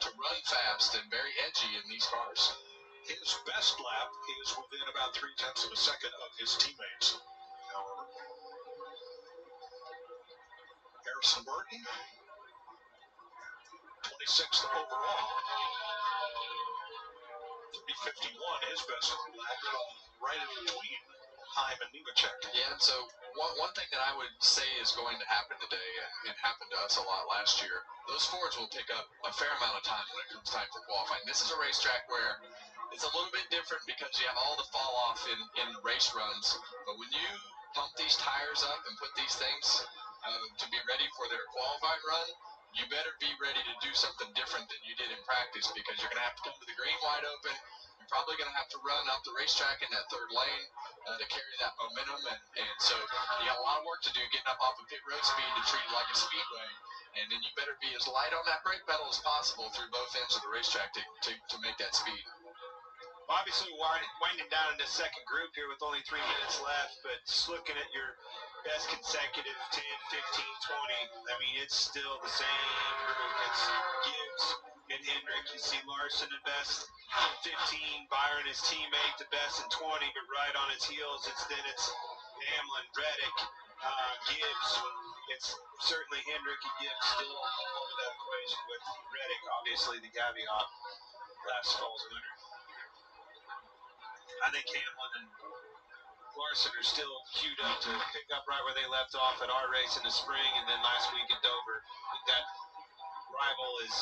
to run fast and very edgy in these cars. His best lap is within about 0.3 of a second of his teammates. However, Harrison Burton, 26th overall. 3:51, his best lap, right in between Heim and Nemechek. Yeah, so one thing that I would say is going to happen today, and happened to us a lot last year, those Fords will pick up a fair amount of time when it comes time for qualifying. This is a racetrack where It's a little bit different because you have all the fall off in the race runs. But when you pump these tires up and put these things to be ready for their qualifying run, you better be ready to do something different than you did in practice, because you're going to have to come to the green wide open. You're probably going to have to run up the racetrack in that third lane to carry that momentum. And so you got a lot of work to do getting up off of pit road speed to treat it like a speedway. And then you better be as light on that brake pedal as possible through both ends of the racetrack to make that speed. Obviously winding down in the second group here with only 3 minutes left, but just looking at your best consecutive 10, 15, 20, I mean, it's still the same group. It's Gibbs and Hendrick. You see Larson at best 15, Byron, his teammate, the best in 20, but right on his heels, it's Hamlin, Reddick, Gibbs. It's certainly Hendrick and Gibbs still part of that equation, with Reddick, obviously, the caveat. Last fall's winner. I think Hamlin and Larson are still queued up to pick up right where they left off at our race in the spring, and then last week at Dover. I think that rival is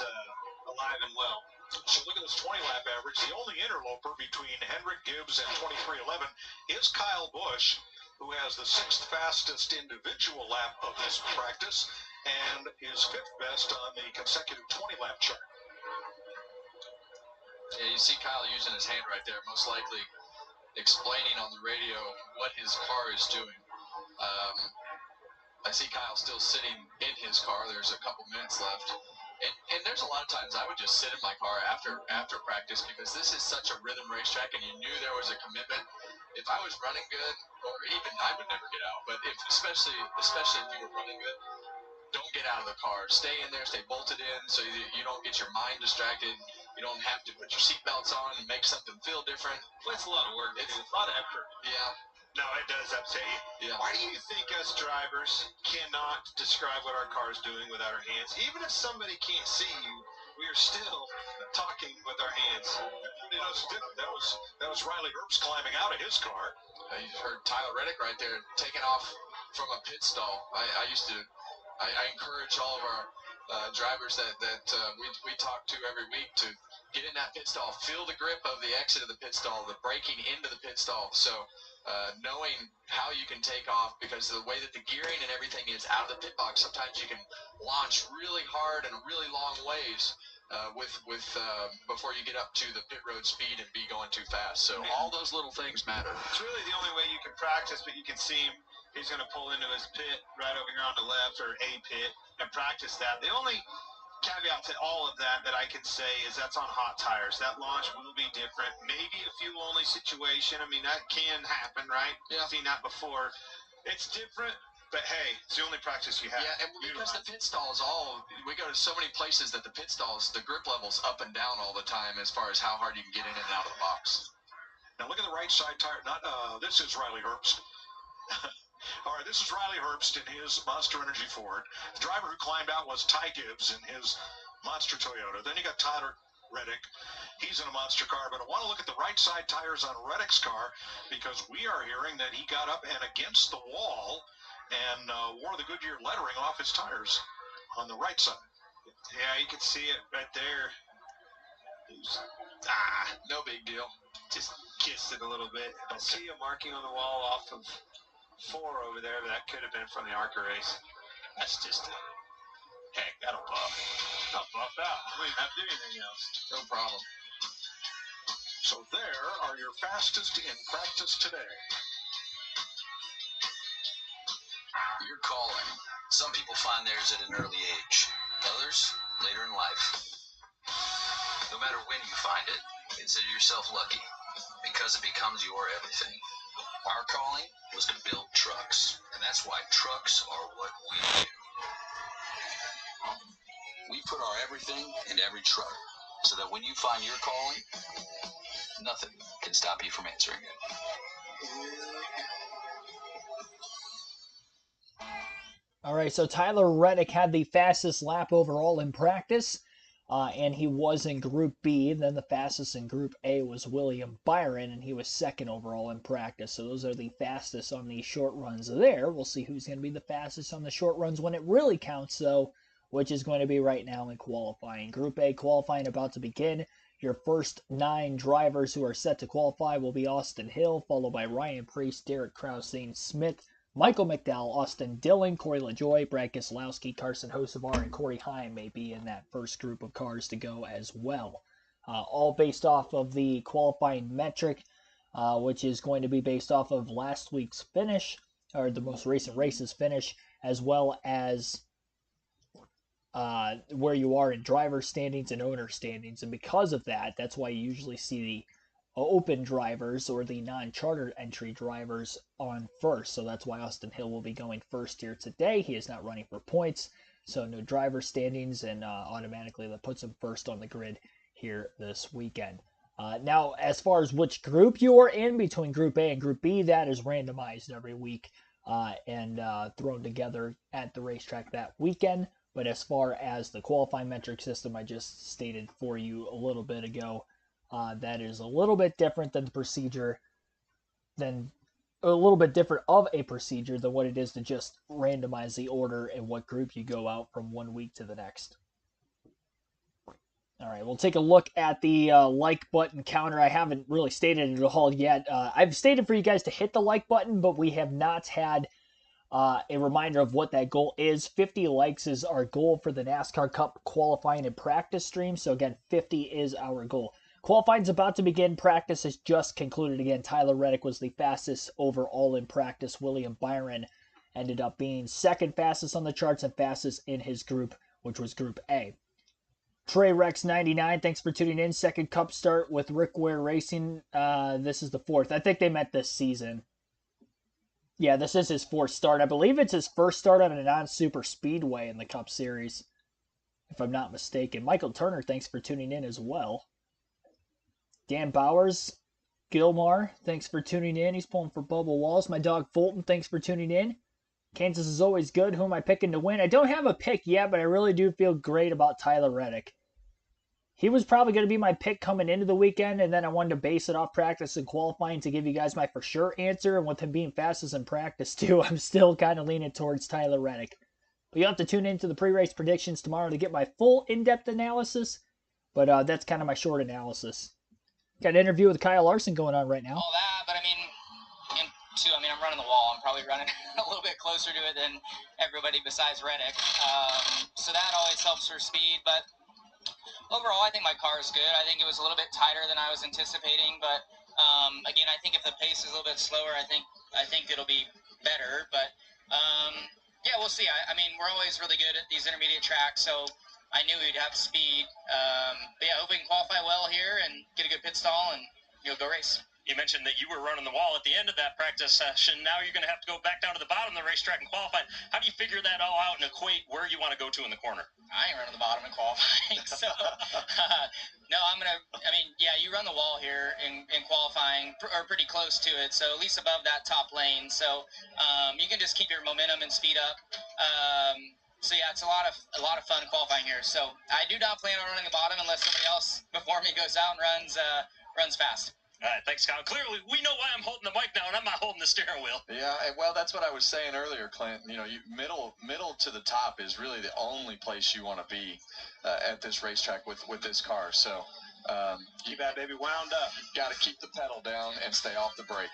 alive and well. So look at this 20-lap average. The only interloper between Hendrick, Gibbs, and 23:11 is Kyle Busch, who has the 6th fastest individual lap of this practice and is 5th best on the consecutive 20-lap chart. Yeah, you see Kyle using his hand right there, most likely explaining on the radio what his car is doing. I see Kyle still sitting in his car. There's a couple minutes left. And there's a lot of times I would just sit in my car after practice, because this is such a rhythm racetrack and you knew there was a commitment. If I was running good, or even I would never get out, but especially if you were running good, don't get out of the car. Stay in there, stay bolted in, so you don't get your mind distracted. You don't have to put your seatbelts on and make something feel different. Well, it's a lot of work. It's a lot of effort. Yeah. No, it does upset you. Yeah. Why do you think us drivers cannot describe what our car's doing without our hands? Even if somebody can't see you, we are still talking with our hands. That was Riley Herbst climbing out of his car. You heard Tyler Reddick right there taking off from a pit stall. I encourage all of our drivers that we talk to every week to get in that pit stall, feel the grip of the exit of the pit stall, the braking into the pit stall. So knowing how you can take off, because of the way that the gearing and everything is out of the pit box, sometimes you can launch really hard and really long ways before you get up to the pit road speed and be going too fast. So all those little things matter. It's really the only way you can practice, but you can see him. He's going to pull into his pit right over here on the left, or a pit, and practice that. The only caveat to all of that I can say is that's on hot tires. That launch will be different. Maybe a fuel only situation. I mean, that can happen, right? Yeah. I've seen that before. It's different, but hey, it's the only practice you have. Yeah, and because the pit stall is we go to so many places that the pit stalls, the grip level's up and down all the time as far as how hard you can get in and out of the box. Now look at the right side tire. This is Riley Herbst. All right, this is Riley Herbst in his Monster Energy Ford. The driver who climbed out was Ty Gibbs in his Monster Toyota. Then you got Tyler Reddick. He's in a monster car, but I want to look at the right side tires on Reddick's car, because we are hearing that he got up and against the wall and wore the Goodyear lettering off his tires on the right side. Yeah, you can see it right there. No big deal. Just kissed it a little bit. I see a marking on the wall off of 4 over there, but that could have been from the ARCA race. That's just heck, that'll buff. I'll buff out. We didn't have to do anything else. No problem. So there are your fastest in practice today. Your calling. Some people find theirs at an early age. Others, later in life. No matter when you find it, consider yourself lucky, because it becomes your everything. Our calling was to build trucks, and that's why trucks are what we do. We put our everything in every truck, so that when you find your calling, nothing can stop you from answering it. All right, so Tyler Reddick had the fastest lap overall in practice, and he was in Group B. Then the fastest in Group A was William Byron, and he was second overall in practice. So those are the fastest on the short runs there. We'll see who's going to be the fastest on the short runs when it really counts, though, which is going to be right now in qualifying. Group A qualifying about to begin. Your first 9 drivers who are set to qualify will be Austin Hill, followed by Ryan Preece, Derek Kraus, Zane Smith, Michael McDowell, Austin Dillon, Corey LaJoie, Brad Keselowski, Carson Hocevar, and Corey Heim may be in that first group of cars to go as well. All based off of the qualifying metric, which is going to be based off of last week's finish, or the most recent race's finish, as well as where you are in driver standings and owner standings. And because of that, that's why you usually see the open drivers or the non-charter entry drivers on first. So that's why Austin Hill will be going first here today. He is not running for points, so no driver standings, and automatically that puts him first on the grid here this weekend. Now, as far as which group you are in between Group A and Group B, that is randomized every week and thrown together at the racetrack that weekend. But as far as the qualifying metric system I just stated for you a little bit ago, that is a little bit different than the procedure, than a little bit different of a procedure than what it is to just randomize the order and what group you go out from one week to the next. All right, we'll take a look at the like button counter. I haven't really stated it all yet. I've stated for you guys to hit the like button, but we have not had a reminder of what that goal is. 50 likes is our goal for the NASCAR Cup qualifying and practice stream. So again, 50 is our goal. Qualifying is about to begin. Practice has just concluded again. Tyler Reddick was the fastest overall in practice. William Byron ended up being second fastest on the charts and fastest in his group, which was Group A. Trey Rex 99, thanks for tuning in. Second Cup start with Rick Ware Racing. This is the 4th. I think they meant this season. Yeah, this is his 4th start. I believe it's his first start on a non-super speedway in the Cup Series, if I'm not mistaken. Michael Turner, thanks for tuning in as well. Dan Bowers, Gilmar, thanks for tuning in. He's pulling for Bubba Walls. My dog Fulton, thanks for tuning in. Kansas is always good. Who am I picking to win? I don't have a pick yet, but I really do feel great about Tyler Reddick. He was probably going to be my pick coming into the weekend, and then I wanted to base it off practice and qualifying to give you guys my for sure answer. And with him being fastest in practice, too, I'm still kind of leaning towards Tyler Reddick. But you'll have to tune into the pre-race predictions tomorrow to get my full in-depth analysis. But that's kind of my short analysis. Got an interview with Kyle Larson going on right now. All that, but I mean, I'm running the wall. I'm probably running a little bit closer to it than everybody besides Reddick. So that always helps for speed, but overall, I think my car is good. I think it was a little bit tighter than I was anticipating, but again, I think if the pace is a little bit slower, I think it'll be better. But yeah, we'll see. I mean, we're always really good at these intermediate tracks, so I knew we'd have speed. But yeah, hope we can qualify well here and get a good pit stall and go race. You mentioned that you were running the wall at the end of that practice session. Now you're going to have to go back down to the bottom of the racetrack and qualify. How do you figure that all out and equate where you want to go to in the corner? I ain't running the bottom in qualifying, so no, you run the wall here in qualifying, or pretty close to it, so at least above that top lane, so you can just keep your momentum and speed up. So yeah, it's a lot of fun qualifying here. So I do not plan on running the bottom unless somebody else before me goes out and runs fast. All right, thanks, Kyle. Clearly, we know why I'm holding the mic now, and I'm not holding the steering wheel. Yeah, well, that's what I was saying earlier, Clint. You know, middle to the top is really the only place you want to be at this racetrack with this car. So keep that baby wound up. Got to keep the pedal down and stay off the brake.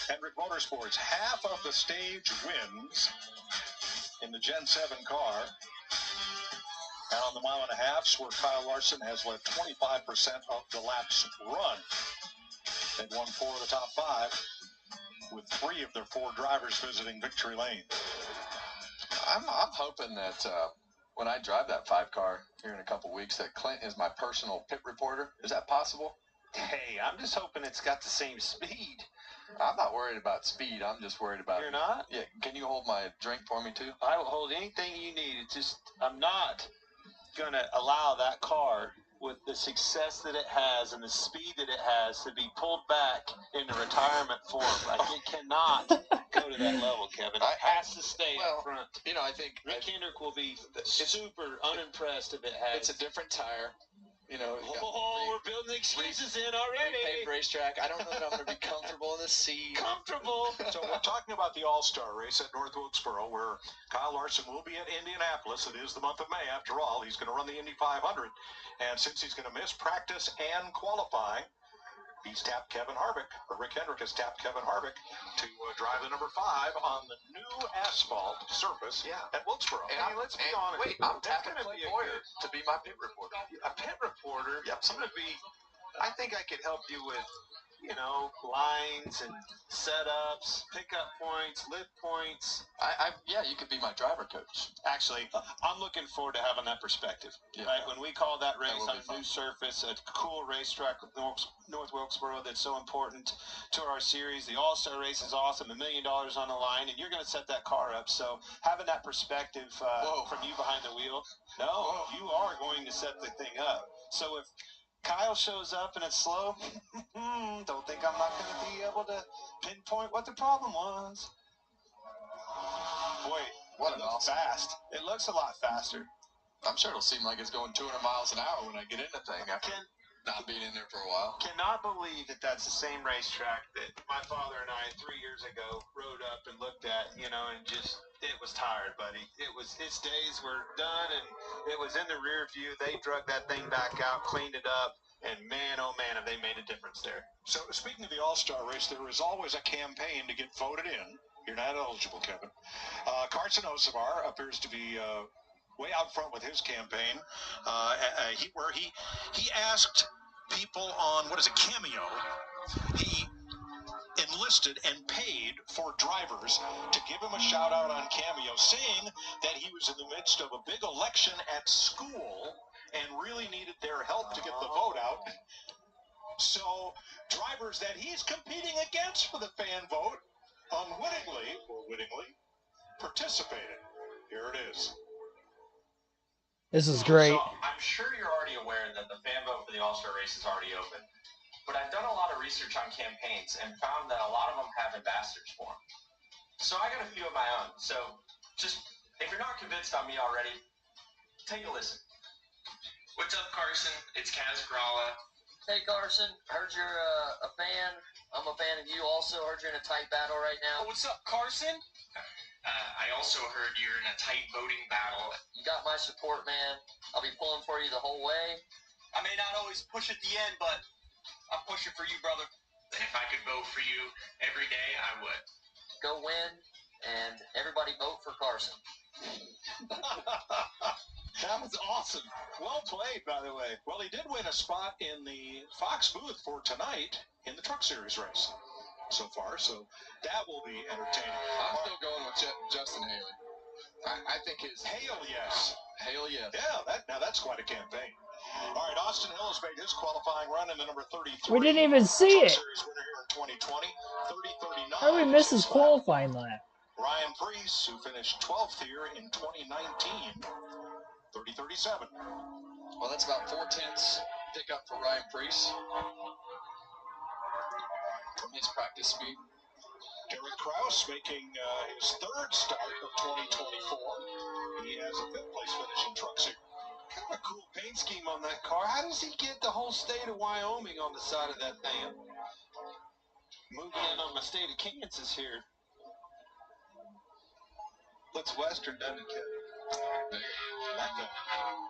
Hendrick Motorsports, half of the stage wins in the Gen 7 car. And on the mile and a half, where Kyle Larson has led 25% of the laps run. They've won 4 of the top 5, with 3 of their 4 drivers visiting victory lane. I'm hoping that when I drive that 5 car here in a couple weeks, that Clint is my personal pit reporter. Is that possible? Hey, I'm just hoping it's got the same speed. I'm not worried about speed. I'm just worried about... You're not? Yeah. Can you hold my drink for me, too? I will hold anything you need. It's just, I'm not going to allow that car, with the success that it has and the speed that it has, to be pulled back into retirement form. It cannot go to that level, Kevin. It has to stay up front. I think... Rick Hendrick will be super unimpressed if it has. It's a different tire. we're building excuses in already. Paved racetrack. I don't know that I'm going to be comfortable in the seat. Comfortable. So we're talking about the All-Star race at North Wilkesboro, where Kyle Larson will be at Indianapolis. It is the month of May, after all. He's going to run the Indy 500. And since he's going to miss practice and qualifying, he's tapped Kevin Harvick, or Rick Hendrick has tapped Kevin Harvick to drive the number 5 on the new asphalt surface at Wilkesboro. And let's be honest. Wait, I'm tapping Clay Boyer to be my pit reporter. A pit reporter. Yep. I'm gonna be. I think I could help you with, lines and setups, pickup points, lift points. Yeah, you could be my driver coach. Actually, I'm looking forward to having that perspective. Yeah. Right? When we call that race will on be a fun. new surface, a cool racetrack with North Wilkesboro that's so important to our series. The All-Star race is awesome, $1 million on the line, and you're going to set that car up. So having that perspective from you behind the wheel, you are going to set the thing up. So if Kyle shows up and it's slow, don't think I'm not going to be able to pinpoint what the problem was. Boy, What an awesome. fast. It looks a lot faster. I'm sure it'll seem like it's going 200 miles an hour when I get in the thing after not being in there for a while. Cannot believe that that's the same racetrack that my father and I 3 years ago rode up and looked at, and just, it was tired, buddy. Its days were done, and it was in the rear view. They drug that thing back out, cleaned it up, and man, oh man, have they made a difference there. So speaking of the All-Star race, there is always a campaign to get voted in. You're not eligible, Kevin. Carson Osavar appears to be way out front with his campaign, where he asked people on, Cameo. He enlisted and paid for drivers to give him a shout out on Cameo, saying that he was in the midst of a big election at school and really needed their help to get the vote out. So drivers that he's competing against for the fan vote unwittingly or wittingly participated. Here it is. This is great. So I'm sure you're already aware that the fan vote for the All-Star race is already open. But I've done a lot of research on campaigns and found that a lot of them have ambassadors for them. So I got a few of my own. So just, if you're not convinced on me already, take a listen. What's up, Carson? It's Kaz Gralla. Hey, Carson. Heard you're a fan. I'm a fan of you also. Heard you're in a tight battle right now. What's up, Carson? I also heard you're in a tight voting battle. You got my support, man. I'll be pulling for you the whole way. I may not always push at the end, but I'm pushing for you, brother. If I could vote for you every day, I would. Go win, and everybody vote for Carson. That was awesome. Well played, by the way. Well, he did win a spot in the Fox booth for tonight in the Truck Series race so far, so that will be entertaining. I'm still going with Justin Haley. I think his Hale, yes. Hale, yes. Yeah, that's quite a campaign. All right, Austin Hill has made his qualifying run in the number 33. We didn't even see it. Series winner here in 2020, 30-39. How did we miss his qualifying lap? Ryan Preece, who finished 12th here in 2019, 30-37. Well, that's about 4/10 pickup for Ryan Preece from his practice speed. Derek Kraus making his third start of 2024. He has a fifth place finish in Truck Series. Kind of a cool paint scheme on that car. How does he get the whole state of Wyoming on the side of that thing? Moving in on the state of Kansas here. Looks Western, doesn't it, Kevin?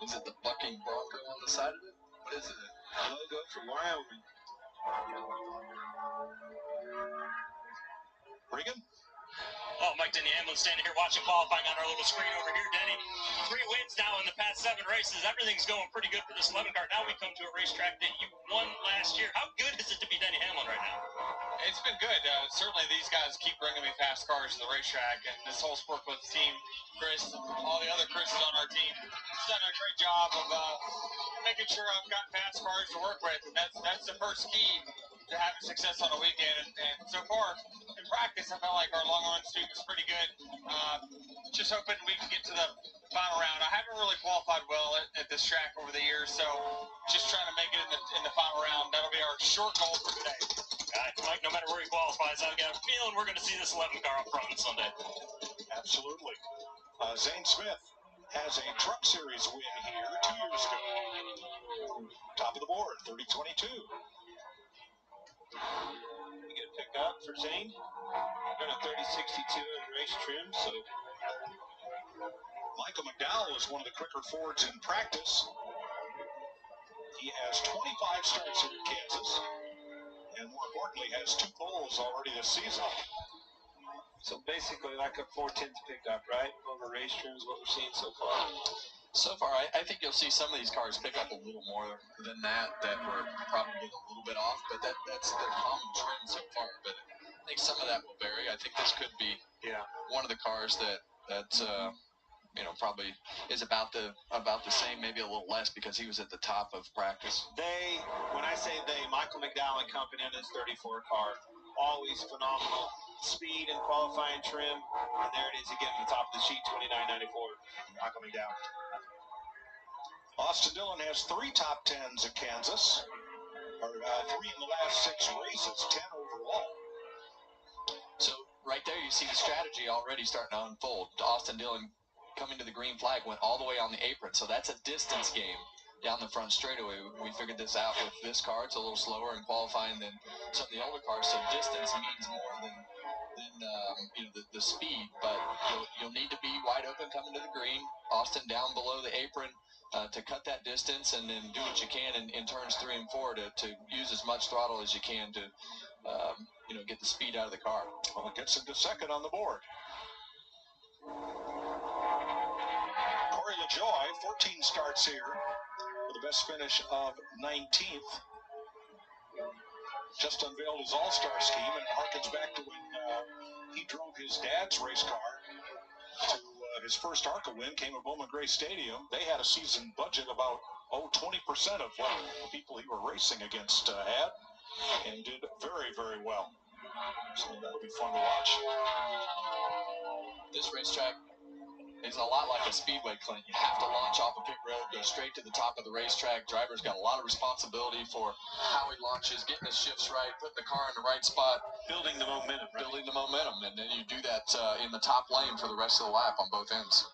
Is it the bucking bronco on the side of it? What is it? A logo for Wyoming. Regan? Oh, Mike Denny Hamlin standing here watching qualifying on our little screen over here. Denny, 3 wins now in the past 7 races. Everything's going pretty good for this 11 car. Now we come to a racetrack that you won last year. How good is it to be Denny Hamlin right now? It's been good. Certainly these guys keep bringing me fast cars to the racetrack, and this whole Sport Clips team, Chris, all the other Chris's on our team, has done a great job of making sure I've got fast cars to work with, and that's the first key to having success on a weekend. And so far in practice, I felt like our long run streak was pretty good. Just hoping we can get to the final round. I haven't really qualified well at this track over the years, so just trying to make it in the final round. That'll be our short goal for today. Mike, no matter where he qualifies, I've got a feeling we're going to see this 11 car up front on Sunday. Absolutely. Zane Smith has a Truck Series win here 2 years ago. Top of the board, 30-22. You get a pickup for Zane. Run a 30-62 in race trim, so. Michael McDowell is one of the quicker Fords in practice. He has 25 starts here at Kansas, and more importantly, has 2 poles already this season. So basically like a 4/10 pickup, right? Over race trims, what we're seeing so far. So far, I think you'll see some of these cars pick up a little more than that were probably a little bit off, but that's their common trend so far. But I think some of that will vary. I think this could be one of the cars that probably is about the same, maybe a little less because he was at the top of practice. When I say they, Michael McDowell and company in his 34 car, always phenomenal speed and qualifying trim, and there it is again at the top of the sheet, 29.94, Michael McDowell. Austin Dillon has 3 top 10s at Kansas, or 3 in the last 6 races, 10 overall. So right there you see the strategy already starting to unfold. Austin Dillon coming to the green flag went all the way on the apron, so that's a distance game down the front straightaway. We figured this out with this car. It's a little slower in qualifying than some of the older cars, so distance means more than the speed, but you'll need to be wide open coming to the green. Austin down below the apron to cut that distance, and then do what you can in turns 3 and 4 to use as much throttle as you can to get the speed out of the car. Well, it gets into second on the board. Corey LaJoy, 14 starts here with the best finish of 19th. Just unveiled his all-star scheme, and it harkens back to when he drove his dad's race car to his first ARCA win, came at Bowman Gray Stadium. They had a season budget about 20% of what the people he were racing against had, and did very, very well. So that'll be fun to watch. This racetrack is a lot like a speedway, Clint. You have to launch off a pit road, go straight to the top of the racetrack. Driver's got a lot of responsibility for how he launches, getting his shifts right, putting the car in the right spot. Building the momentum. Right? Building the momentum, and then you do that in the top lane for the rest of the lap on both ends.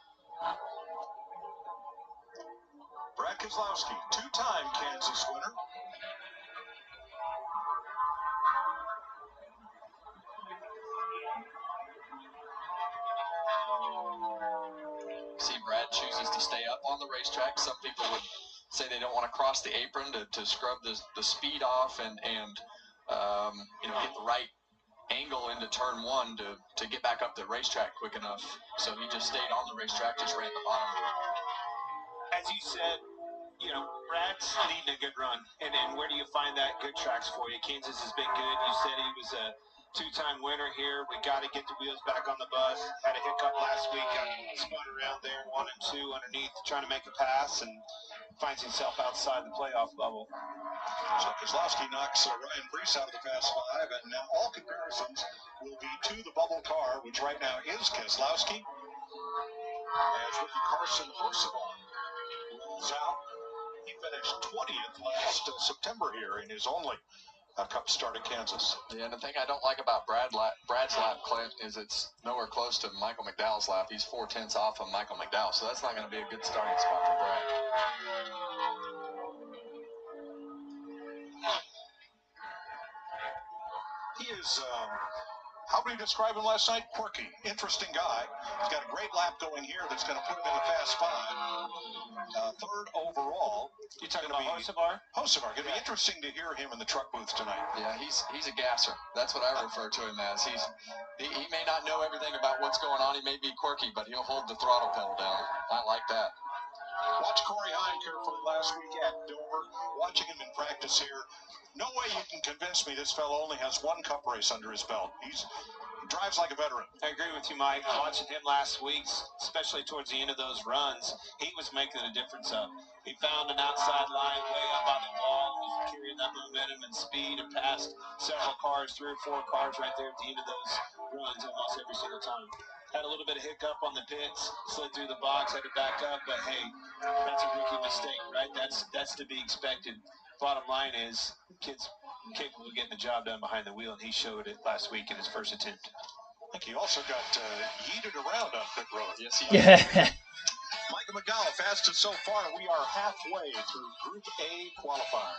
Brad Keselowski, 2-time Kansas winner. See, Brad chooses to stay up on the racetrack. Some people would say they don't want to cross the apron to scrub the speed off and get the right angle into turn 1 to get back up the racetrack quick enough. So he just stayed on the racetrack, just ran the bottom. As you said, Brad's needing a good run. And where do you find that? Good tracks for you. Kansas has been good. You said he was a 2-time winner here. We got to get the wheels back on the bus. Had a hiccup last week. Spun around there, 1 and 2 underneath, trying to make a pass, and finds himself outside the playoff bubble. So Keselowski knocks Ryan Preece out of the Fast 5, and now all comparisons will be to the bubble car, which right now is Keselowski. As rookie Carson Hocevar rolls out, he finished 20th last September here in his only Cup start at Kansas. Yeah, and the thing I don't like about Brad's lap, Clint, is it's nowhere close to Michael McDowell's lap. He's 4/10 off of Michael McDowell, so that's not going to be a good starting spot for Brad. He is, how would you describe him last night? Quirky, interesting guy. He's got a great lap going here that's going to put him in the Fast 5. 3rd overall. You talking about Hocevar? Hocevar. Going to be interesting to hear him in the truck booth tonight. Yeah, he's a gasser. That's what I refer to him as. He may not know everything about what's going on. He may be quirky, but he'll hold the throttle pedal down. I like that. Watch Corey Hine carefully last week at Dover. Watching him in practice here. No way you can convince me this fellow only has 1 Cup race under his belt. He drives like a veteran. I agree with you, Mike. Watching him last week, especially towards the end of those runs, he was making a difference up. He found an outside line way up on the wall, was carrying that momentum and speed, and passed several cars, 3 or 4 cars right there at the end of those runs almost every single time. Had a little bit of hiccup on the pits, slid through the box, had to back up, but hey, that's a rookie mistake, right? That's to be expected. Bottom line is, the kid's capable of getting the job done behind the wheel, and he showed it last week in his first attempt. I think he also got yeeted around on pit road. Yes, he did. Michael McDowell, fastest so far. We are halfway through Group A qualifying.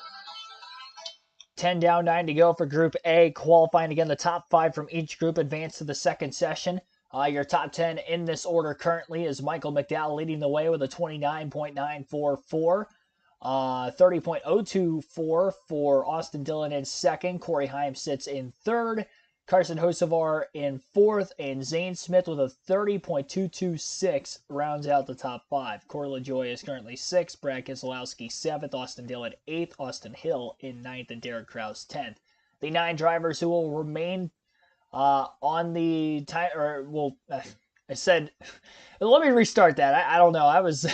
10 down, 9 to go for Group A. Qualifying again, the top 5 from each group advance to the second session. Your top 10 in this order currently is Michael McDowell leading the way with a 29.944. 30.024 for Austin Dillon in second. Corey Heim sits in third. Carson Hocevar in fourth. And Zane Smith with a 30.226 rounds out the top 5. Corey LaJoy is currently sixth. Brad Keselowski 7th. Austin Dillon 8th. Austin Hill in 9th. And Derek Krause 10th. The 9 drivers who will remain on the time, or well, I said, let me restart that. I don't know. I was,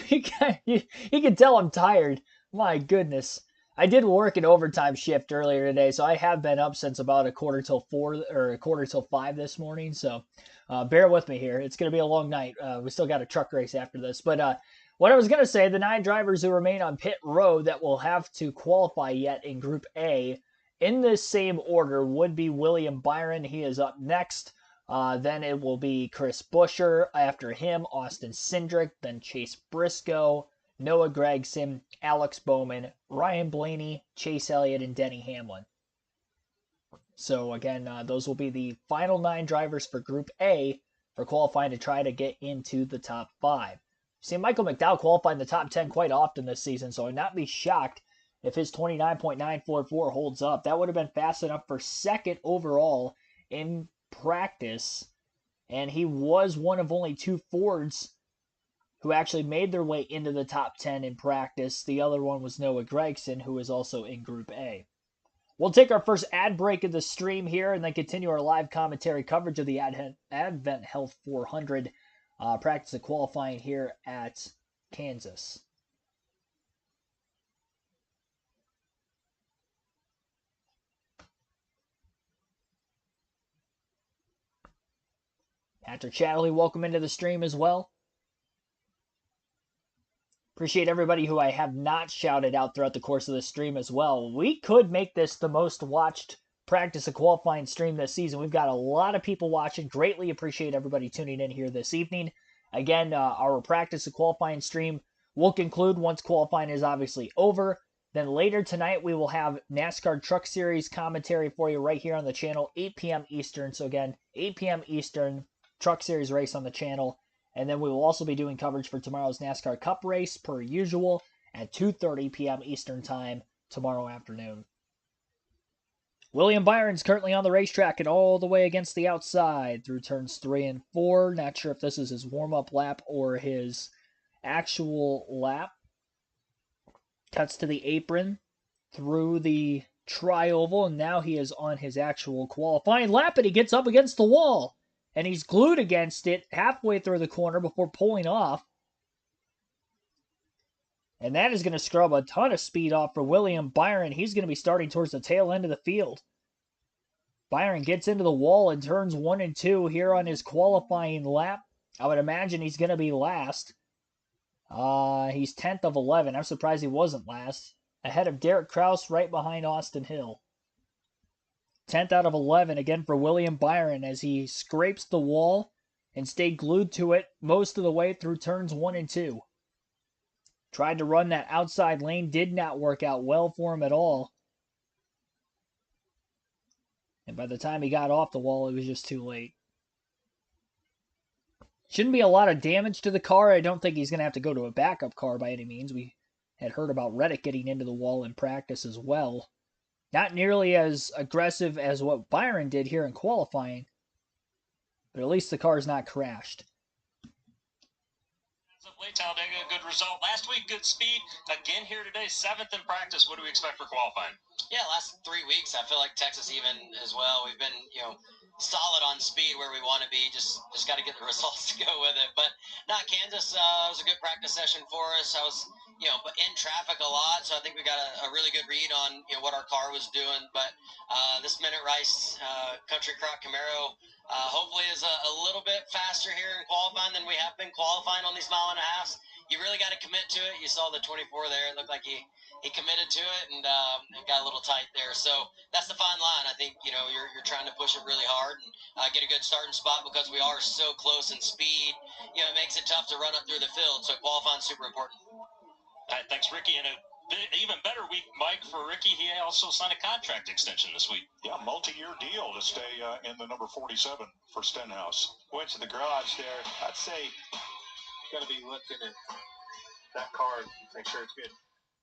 you can tell I'm tired. My goodness. I did work an overtime shift earlier today, so I have been up since about a quarter till 5 this morning. So bear with me here. It's going to be a long night. We still got a truck race after this. But what I was going to say, the 9 drivers who remain on pit road that will have to qualify yet in Group A, in this same order, would be William Byron. He is up next. Then it will be Chris Buescher. After him, Austin Cindric. Then Chase Briscoe, Noah Gragson, Alex Bowman, Ryan Blaney, Chase Elliott, and Denny Hamlin. So again, those will be the final 9 drivers for Group A for qualifying to try to get into the top 5. See, Michael McDowell qualified in the top 10 quite often this season, so I'd not be shocked if his 29.944 holds up. That would have been fast enough for second overall in practice, and he was one of only 2 Fords who actually made their way into the top 10 in practice. The other one was Noah Gragson, who is also in Group A. We'll take our first ad break of the stream here and then continue our live commentary coverage of the Advent Health 400 practice of qualifying here at Kansas. Patrick Chatterley, welcome into the stream as well. Appreciate everybody who I have not shouted out throughout the course of the stream as well. We could make this the most watched practice of qualifying stream this season. We've got a lot of people watching. Greatly appreciate everybody tuning in here this evening. Again, our practice of qualifying stream will conclude once qualifying is obviously over. Then later tonight, we will have NASCAR Truck Series commentary for you right here on the channel, 8 p.m. Eastern. So again, 8 p.m. Eastern, Truck Series race on the channel. And then we will also be doing coverage for tomorrow's NASCAR Cup race, per usual, at 2:30 p.m. Eastern Time tomorrow afternoon. William Byron's currently on the racetrack and all the way against the outside through turns 3 and 4. Not sure if this is his warm-up lap or his actual lap. Cuts to the apron through the tri-oval, and now he is on his actual qualifying lap, and he gets up against the wall. And he's glued against it halfway through the corner before pulling off. And that is going to scrub a ton of speed off for William Byron. He's going to be starting towards the tail end of the field. Byron gets into the wall in turns 1 and 2 here on his qualifying lap. I would imagine he's going to be last. He's 10th of 11. I'm surprised he wasn't last. Ahead of Derek Krause, right behind Austin Hill. 10th out of 11 again for William Byron as he scrapes the wall and stayed glued to it most of the way through turns 1 and 2. Tried to run that outside lane, did not work out well for him at all. And by the time he got off the wall, it was just too late. Shouldn't be a lot of damage to the car. I don't think he's going to have to go to a backup car by any means. We had heard about Reddick getting into the wall in practice as well. Not nearly as aggressive as what Byron did here in qualifying, but at least the car's not crashed. As of late, Talladega, a good result. Last week, good speed. Again here today, 7th in practice. What do we expect for qualifying? Yeah, last 3 weeks, I feel like Texas even as well. We've been, solid on speed where we want to be. Just got to get the results to go with it. But not Kansas. Was a good practice session for us. I was, in traffic a lot, so I think we got a really good read on what our car was doing. But this Minute Rice Country Crock Camaro hopefully is a little bit faster here in qualifying than we have been qualifying on these mile and a halves. you really got to commit to it. You saw the 24 there. It looked like he committed to it and got a little tight there. So that's the fine line. I think, you're trying to push it really hard and get a good starting spot because we are so close in speed. It makes it tough to run up through the field. So qualifying is super important. All right, thanks, Ricky. And an even better week, Mike, for Ricky. He also signed a contract extension this week. Yeah, multi-year deal to stay in the number 47 for Stenhouse. Went to the garage there. I'd say you got to be looking at that card, make sure it's good.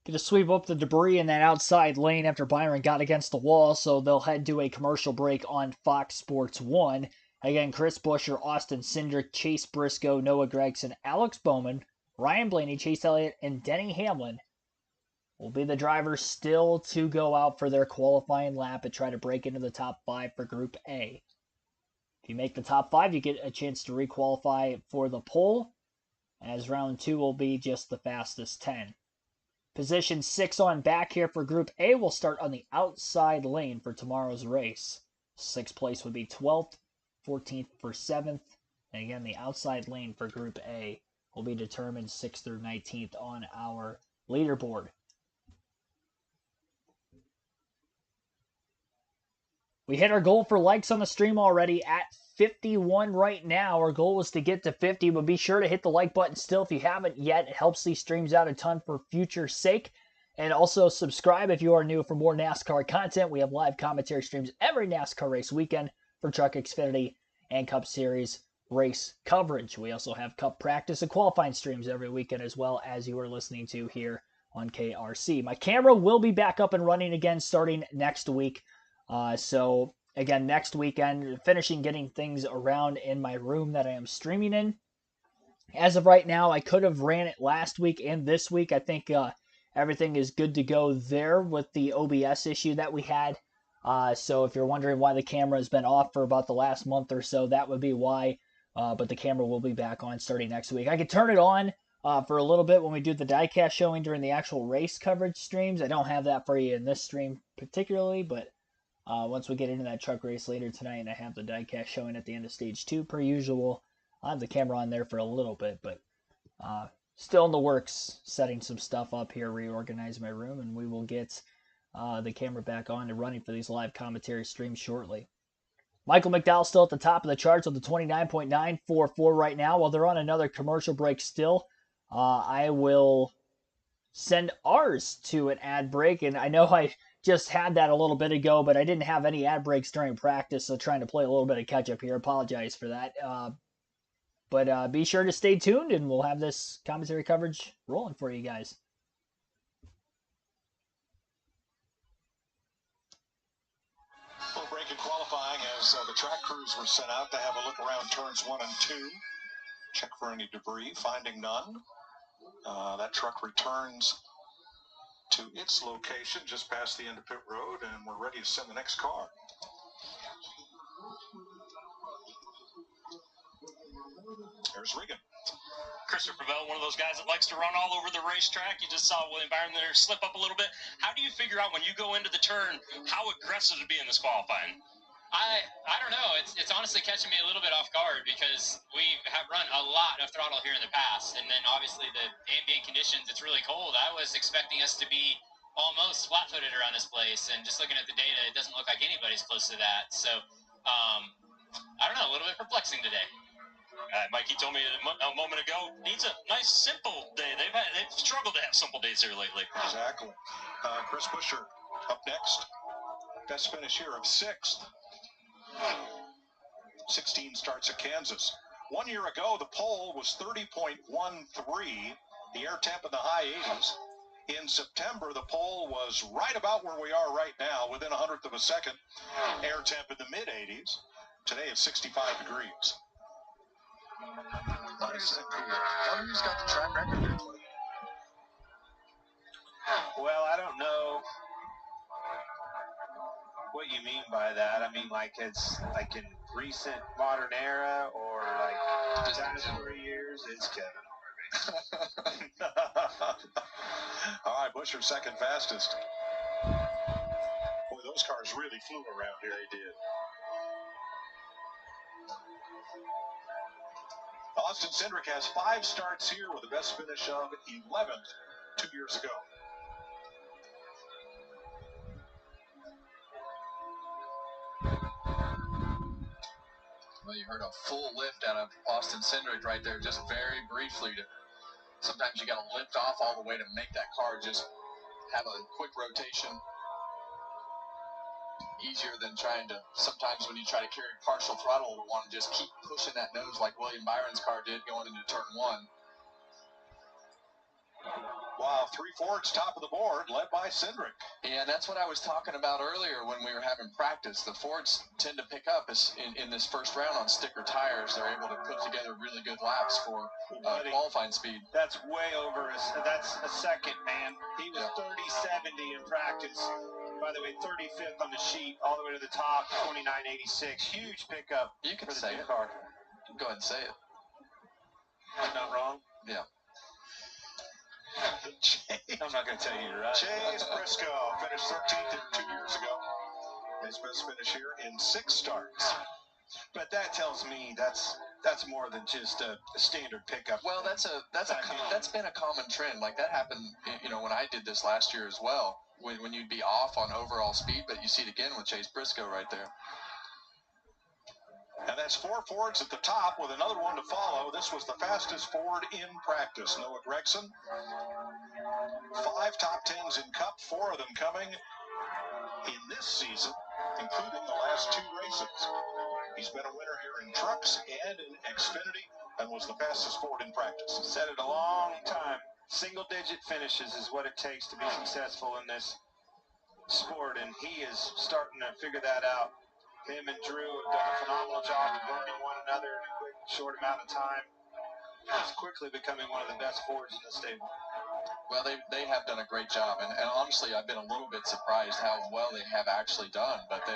Going to sweep up the debris in that outside lane after Byron got against the wall, so they'll head to a commercial break on Fox Sports 1. Again, Chris Buescher, Austin Cindric, Chase Briscoe, Noah Gregson, Alex Bowman, Ryan Blaney, Chase Elliott, and Denny Hamlin will be the drivers still to go out for their qualifying lap and try to break into the top 5 for Group A. If you make the top 5, you get a chance to requalify for the pole, as round 2 will be just the fastest 10. Position 6 on back here for Group A will start on the outside lane for tomorrow's race. 6th place would be 12th, 14th for 7th, and again, the outside lane for Group A will be determined 6th through 19th on our leaderboard. We hit our goal for likes on the stream already at 51 right now. Our goal was to get to 50, but be sure to hit the like button still if you haven't yet. It helps these streams out a ton for future sake. And also subscribe if you are new for more NASCAR content. We have live commentary streams every NASCAR race weekend for Truck Xfinity and Cup Series race coverage. We also have Cup practice and qualifying streams every weekend as well, as you are listening to here on KRC. My camera will be back up and running again starting next week. So again, next weekend, finishing getting things around in my room that I am streaming in. As of right now, I could have ran it last week and this week. I think everything is good to go there with the OBS issue that we had. So if you're wondering why the camera has been off for about the last month or so, that would be why. But the camera will be back on starting next week. I could turn it on for a little bit when we do the diecast showing during the actual race coverage streams. I don't have that for you in this stream particularly, but once we get into that truck race later tonight and I have the diecast showing at the end of stage 2 per usual, I'll have the camera on there for a little bit, but still in the works, setting some stuff up here, reorganize my room, and we will get the camera back on and running for these live commentary streams shortly. Michael McDowell still at the top of the charts with the 29.944 right now. While they're on another commercial break still, I will send ours to an ad break, and I know I just had that a little bit ago, but I didn't have any ad breaks during practice, so trying to play a little bit of catch up here. Apologize for that. But be sure to stay tuned, and we'll have this commentary coverage rolling for you guys. Full break in qualifying as the track crews were sent out to have a look around turns 1 and 2. Check for any debris, finding none. That truck returns to its location just past the end of pit road, and we're ready to send the next car. There's Regan. Christopher Bell, one of those guys that likes to run all over the racetrack. You just saw William Byron there slip up a little bit. How do you figure out when you go into the turn how aggressive to be in this qualifying? I don't know. It's honestly catching me a little bit off guard because we have run a lot of throttle here in the past, and then obviously the ambient conditions, it's really cold. I was expecting us to be almost flat-footed around this place, and just looking at the data, it doesn't look like anybody's close to that. So, I don't know, a little bit perplexing today. Mikey told me a moment ago, needs a nice simple day. They've struggled to have simple days here lately. Exactly. Chris Buescher up next. Best finish here of 6th. 16 starts at Kansas. 1 year ago, the pole was 30.13. The air temp in the high 80s. In September, the pole was right about where we are right now, within 100th of a second. Air temp in the mid 80s. Today it's 65 degrees. Nice and cool. Who's got the track record there, Clay? Well, I don't know what you mean by that. I mean, like it's like in recent modern era or like dinosaur years. It's Kevin. All right, Buescher second fastest. Boy, those cars really flew around here. They did. Austin Cindric has 5 starts here with the best finish of 11th 2 years ago. Well, you heard a full lift out of Austin Cindric right there, just very briefly. Sometimes you got to lift off all the way to make that car just have a quick rotation. Easier than trying to, sometimes when you try to carry partial throttle, you want to just keep pushing that nose like William Byron's car did going into turn 1. Wow, 3 Fords top of the board, led by Cindric. Yeah, that's what I was talking about earlier when we were having practice. The Fords tend to pick up in this first round on sticker tires. They're able to put together really good laps for qualifying speed. That's way over. That's a second, man. He was 30-70 in practice. By the way, 35th on the sheet, all the way to the top, 29.86. Huge pickup. You can for the say it. car. Go ahead and say it. I'm not wrong. Yeah. I'm not going to tell you you're right. Chase Briscoe finished 13th 2 years ago. His best finish here in 6 starts. But that tells me that's more than just a standard pickup. Well, that's been a common trend. Like that happened, when I did this last year as well. When you'd be off on overall speed, but you see it again with Chase Briscoe right there. And that's 4 Fords at the top with another one to follow. This was the fastest Ford in practice. Noah Gregson. 5 top 10s in Cup, 4 of them coming in this season, including the last 2 races. He's been a winner here in trucks and in Xfinity and was the fastest Ford in practice. Said it a long time. Single-digit finishes is what it takes to be successful in this sport, and he is starting to figure that out. Him and Drew have done a phenomenal job of learning one another in a quick, short amount of time. He's quickly becoming one of the best Fords in the stable. Well, they have done a great job, and honestly, I've been a little bit surprised how well they have actually done. But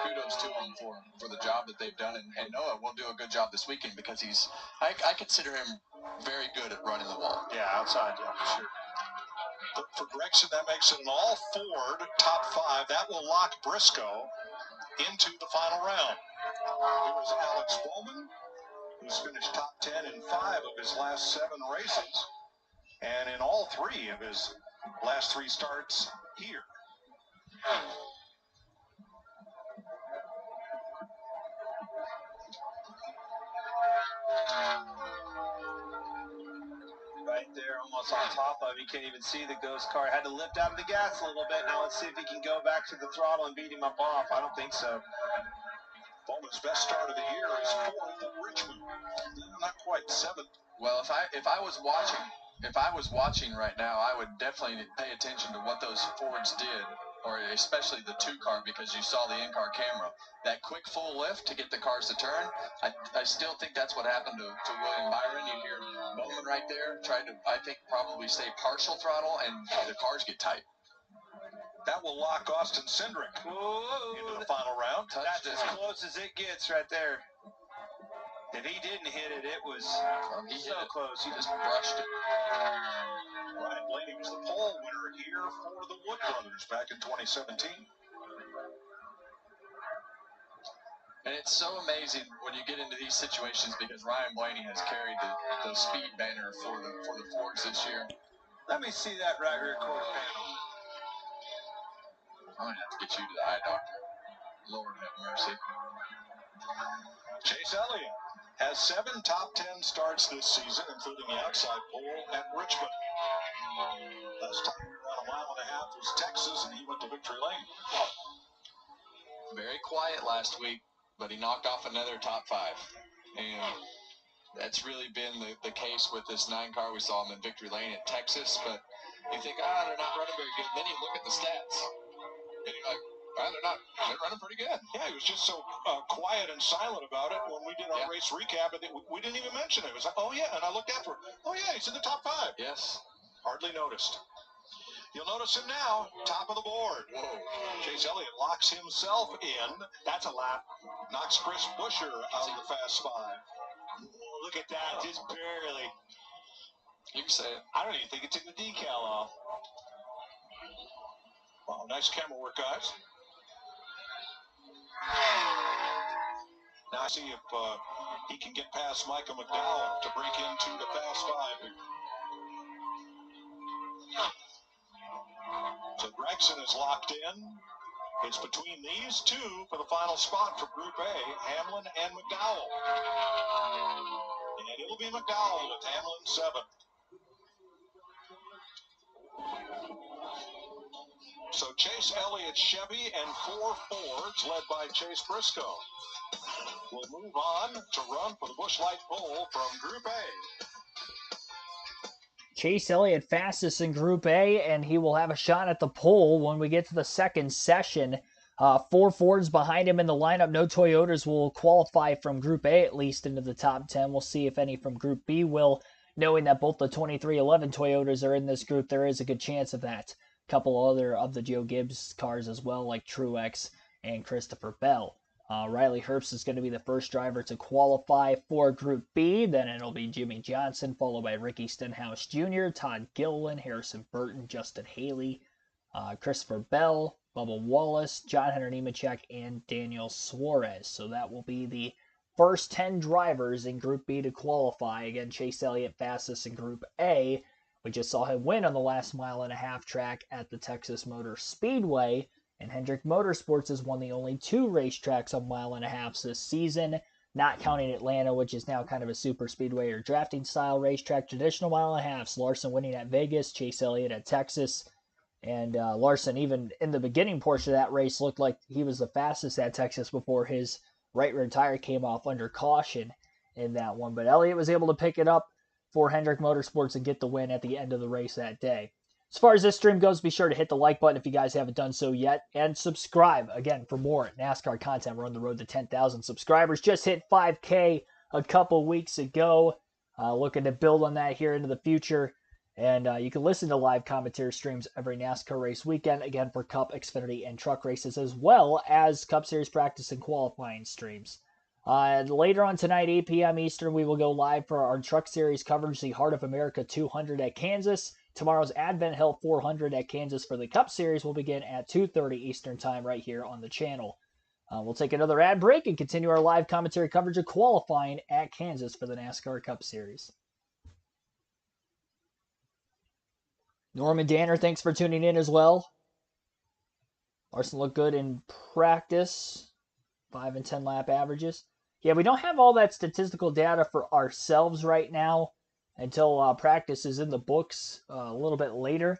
kudos to them for the job that they've done, and Noah will do a good job this weekend because I consider him very good at running the wall. Yeah, outside, yeah, for sure. For Gregson, that makes it an all Ford top 5. That will lock Briscoe into the final round. Here is Alex Bowman, who's finished top 10 in 5 of his last 7 races, and in all 3 of his last 3 starts here. Right there, almost on top of him. You can't even see the ghost car. Had to lift out of the gas a little bit. Now let's see if he can go back to the throttle and beat him up off. I don't think so. Bowman's best start of the year is 4th at Richmond. Not quite 7th. Well, if I was watching right now, I would definitely pay attention to what those Fords did, or especially the 2 car, because you saw the in-car camera. That quick full lift to get the cars to turn, I still think that's what happened to William Byron. You hear Bowman right there tried to, I think, probably stay partial throttle, and the cars get tight. That will lock Austin Cindric into the final round. That's as close as it gets right there. If he didn't hit it, it was so close. He just brushed it. Ryan Blaney was the pole winner here for the Wood Brothers back in 2017. And it's so amazing when you get into these situations because Ryan Blaney has carried the speed banner for the Fords this year. Let me see that right rear quarter panel. I'm going to have to get you to the eye doctor. Lord have mercy. Chase Elliott has 7 top 10 starts this season, including the outside pole at Richmond. Last time we were on a mile and a half was Texas, and he went to victory lane. Very quiet last week, but he knocked off another top 5. And that's really been the case with this 9 car we saw him in victory lane at Texas. But you think, they're not running very good. Then you look at the stats, and you're like, they're running pretty good. Yeah, he was just so quiet and silent about it when we did our race recap. We didn't even mention it. It was like, oh, yeah. And I looked after it. Oh, yeah, he's in the top 5. Yes. Hardly noticed. You'll notice him now, top of the board. Whoa. Chase Elliott locks himself in. That's a lap. Knocks Chris Buescher out of the fast 5. Oh, look at that, just barely. You can say it. I don't even think it took the decal off. Wow, nice camera work, guys. Now I see if he can get past Micah McDowell to break into the Fast Five. So Gregson is locked in. It's between these two for the final spot for Group A, Hamlin and McDowell. And it'll be McDowell with Hamlin 7. So Chase Elliott Chevy and 4 Fords led by Chase Briscoe will move on to run for the Busch Light pole from Group A. Chase Elliott fastest in Group A, and he will have a shot at the pole when we get to the second session. 4 Fords behind him in the lineup. No Toyotas will qualify from Group A, at least, into the top 10. We'll see if any from Group B will. Knowing that both the 2311 Toyotas are in this group, there is a good chance of that. A couple other of the Joe Gibbs cars as well, like Truex and Christopher Bell. Riley Herbst is going to be the first driver to qualify for Group B. Then it'll be Jimmy Johnson, followed by Ricky Stenhouse Jr., Todd Gilliland, Harrison Burton, Justin Haley, Christopher Bell, Bubba Wallace, John Hunter Nemechek, and Daniel Suarez. So that will be the first 10 drivers in Group B to qualify. Again, Chase Elliott fastest in Group A. We just saw him win on the last mile-and-a-half track at the Texas Motor Speedway. And Hendrick Motorsports has won the only 2 racetracks on mile-and-a-halfs this season, not counting Atlanta, which is now kind of a super speedway or drafting style racetrack. Traditional mile-and-a-halfs, Larson winning at Vegas, Chase Elliott at Texas. And Larson, even in the beginning portion of that race, looked like he was the fastest at Texas before his right rear tire came off under caution in that one. But Elliott was able to pick it up for Hendrick Motorsports and get the win at the end of the race that day. As far as this stream goes, be sure to hit the like button if you guys haven't done so yet, and subscribe, again, for more NASCAR content. We're on the road to 10,000 subscribers. Just hit 5K a couple weeks ago. Looking to build on that here into the future. And you can listen to live commentary streams every NASCAR race weekend, again, for Cup, Xfinity, and Truck races, as well as Cup Series practice and qualifying streams. Later on tonight, 8 p.m. Eastern, we will go live for our Truck Series coverage, the Heart of America 200 at Kansas. Tomorrow's Advent Hill 400 at Kansas for the Cup Series will begin at 2:30 Eastern Time right here on the channel. We'll take another ad break and continue our live commentary coverage of qualifying at Kansas for the NASCAR Cup Series. Norman Danner, thanks for tuning in as well. Larson looked good in practice. 5 and 10 lap averages. Yeah, we don't have all that statistical data for ourselves right now until practice is in the books a little bit later.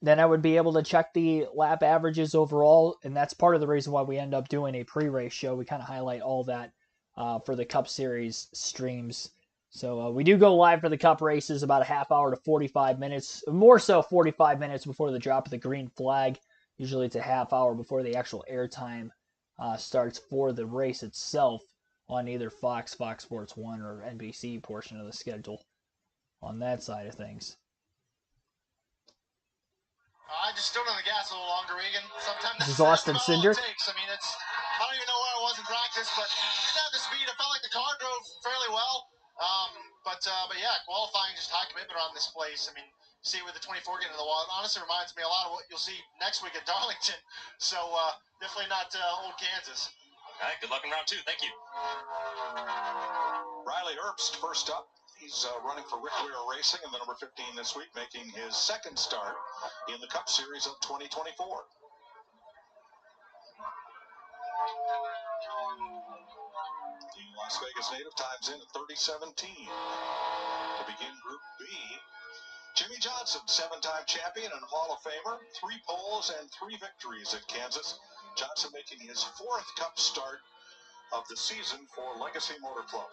Then I would be able to check the lap averages overall, and that's part of the reason why we end up doing a pre-race show. We kind of highlight all that for the Cup Series streams. So we do go live for the Cup races about a half hour to 45 minutes, more so 45 minutes before the drop of the green flag. Usually it's a half hour before the actual airtime starts for the race itself on either Fox, Fox Sports 1, or NBC portion of the schedule on that side of things. I just stood on the gas a little longer, Regan. Sometimes this is Austin Cinder. I mean, I don't even know where I was in practice, but just at the speed, I felt like the car drove fairly well. But yeah, qualifying, just high commitment on this place. I mean, see with the 24 getting in the wall, it honestly reminds me a lot of what you'll see next week at Darlington. So definitely not old Kansas. All right, good luck in round 2. Thank you. Riley Herbst first up. He's running for Rick Ware Racing in the number 15 this week, making his second start in the Cup Series of 2024. The Las Vegas native times in at 30:17. To begin Group B, Jimmy Johnson, 7-time champion and Hall of Famer, 3 poles and 3 victories at Kansas. Johnson making his 4th Cup start of the season for Legacy Motor Club.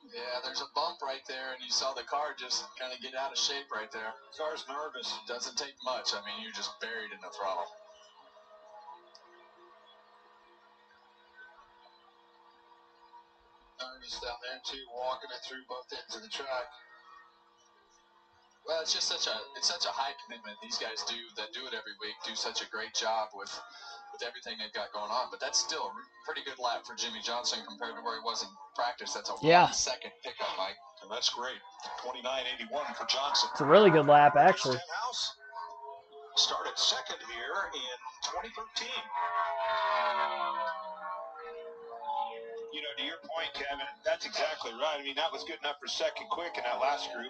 Yeah, there's a bump right there, and you saw the car just kind of get out of shape right there. Car's nervous. Doesn't take much. I mean, you're just buried in the throttle. Nervous down there, too, walking it through both ends of the track. Well, it's just such a high commitment. These guys that do it every week do such a great job with with everything they've got going on. But that's still a pretty good lap for Jimmy Johnson compared to where he was in practice. That's a 1 second pickup, Mike. And that's great. 29.81 for Johnson. It's a really good lap, actually. Stenhouse started second here in 2013. You know, to your point, Kevin, that's exactly right. I mean, that was good enough for second quick in that last group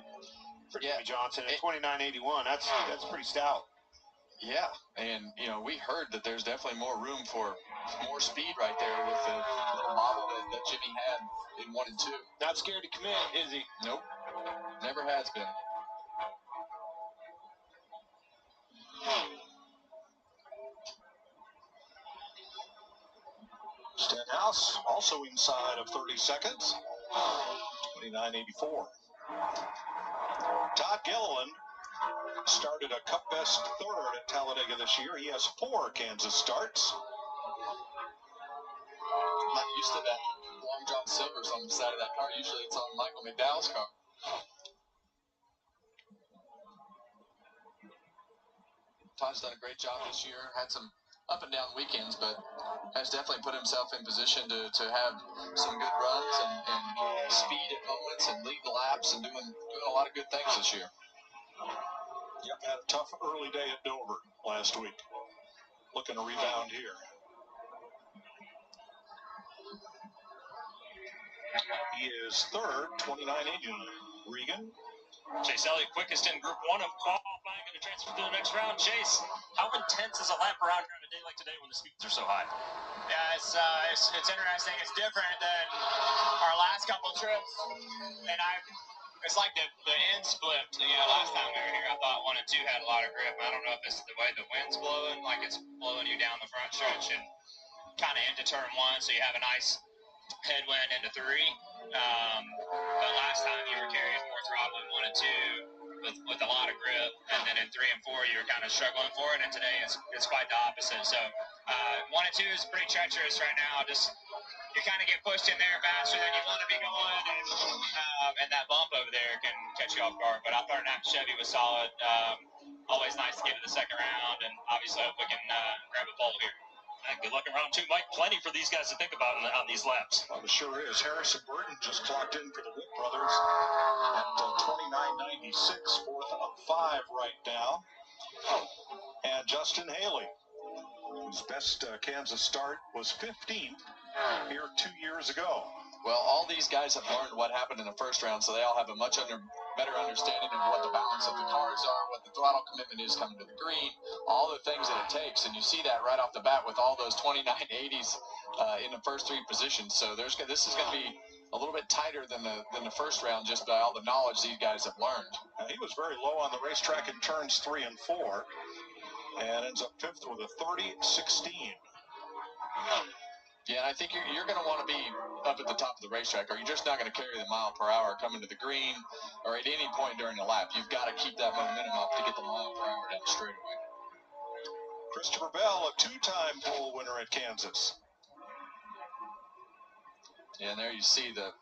for Jimmy Johnson. At 29.81, that's pretty stout. Yeah, and, you know, we heard that there's definitely more room for more speed right there with the little model that Jimmy had in 1 and 2. Not scared to commit, is he? Nope, never has been. Stenhouse also inside of 30 seconds. 29.84. Todd Gilliland started a Cup Best third at Talladega this year. He has 4 Kansas starts. I'm not used to that Long John Silver's on the side of that car. Usually it's on Michael McDowell's car. Todd's done a great job this year. Had some up and down weekends, but has definitely put himself in position to have some good runs and speed at moments and lead laps and doing a lot of good things this year. Yep, had a tough early day at Dover last week. Looking to rebound here. He is third, 29.89. Regan. Chase Elliott, quickest in Group 1 of qualifying, going to transfer to the next round. Chase, how intense is a lap around here on a day like today when the speeds are so high? Yeah, it's interesting. It's different than our last couple trips, and it's like the ends flipped. You know, last time we were here, I thought 1 and 2 had a lot of grip. I don't know if it's the way the wind's blowing, like it's blowing you down the front stretch and kind of into turn 1, so you have a nice headwind into 3. But last time you were carrying more throttle in 1 and 2 with a lot of grip, and then in 3 and 4 you were kind of struggling for it, and today it's quite the opposite. So 1 and 2 is pretty treacherous right now. Just you kind of get pushed in there faster than you want to be going, and that bump over there can catch you off guard. But I thought that Chevy was solid. Always nice to get to the second round, and obviously hope we can grab a pole here. Good luck in round 2, Mike. Plenty for these guys to think about on these laps. Well, it sure is. Harrison Burton just clocked in for the Witt brothers at 29.96, fourth of 5 right now. And Justin Haley, whose best Kansas start was 15th here 2 years ago. Well, all these guys have learned what happened in the first round, so they all have a much better understanding of what the balance of the cars are, what the throttle commitment is coming to the green, all the things that it takes. And you see that right off the bat with all those 2980s in the first 3 positions. So this is going to be a little bit tighter than the first round just by all the knowledge these guys have learned. Now, he was very low on the racetrack in turns 3 and 4 and ends up 5th with a 30.16. Yeah, and I think you're going to want to be up at the top of the racetrack, or you're just not going to carry the mile per hour coming to the green or at any point during the lap. You've got to keep that momentum up to get the mile per hour down the straightaway. Christopher Bell, a 2-time pole winner at Kansas. Yeah, and there you see the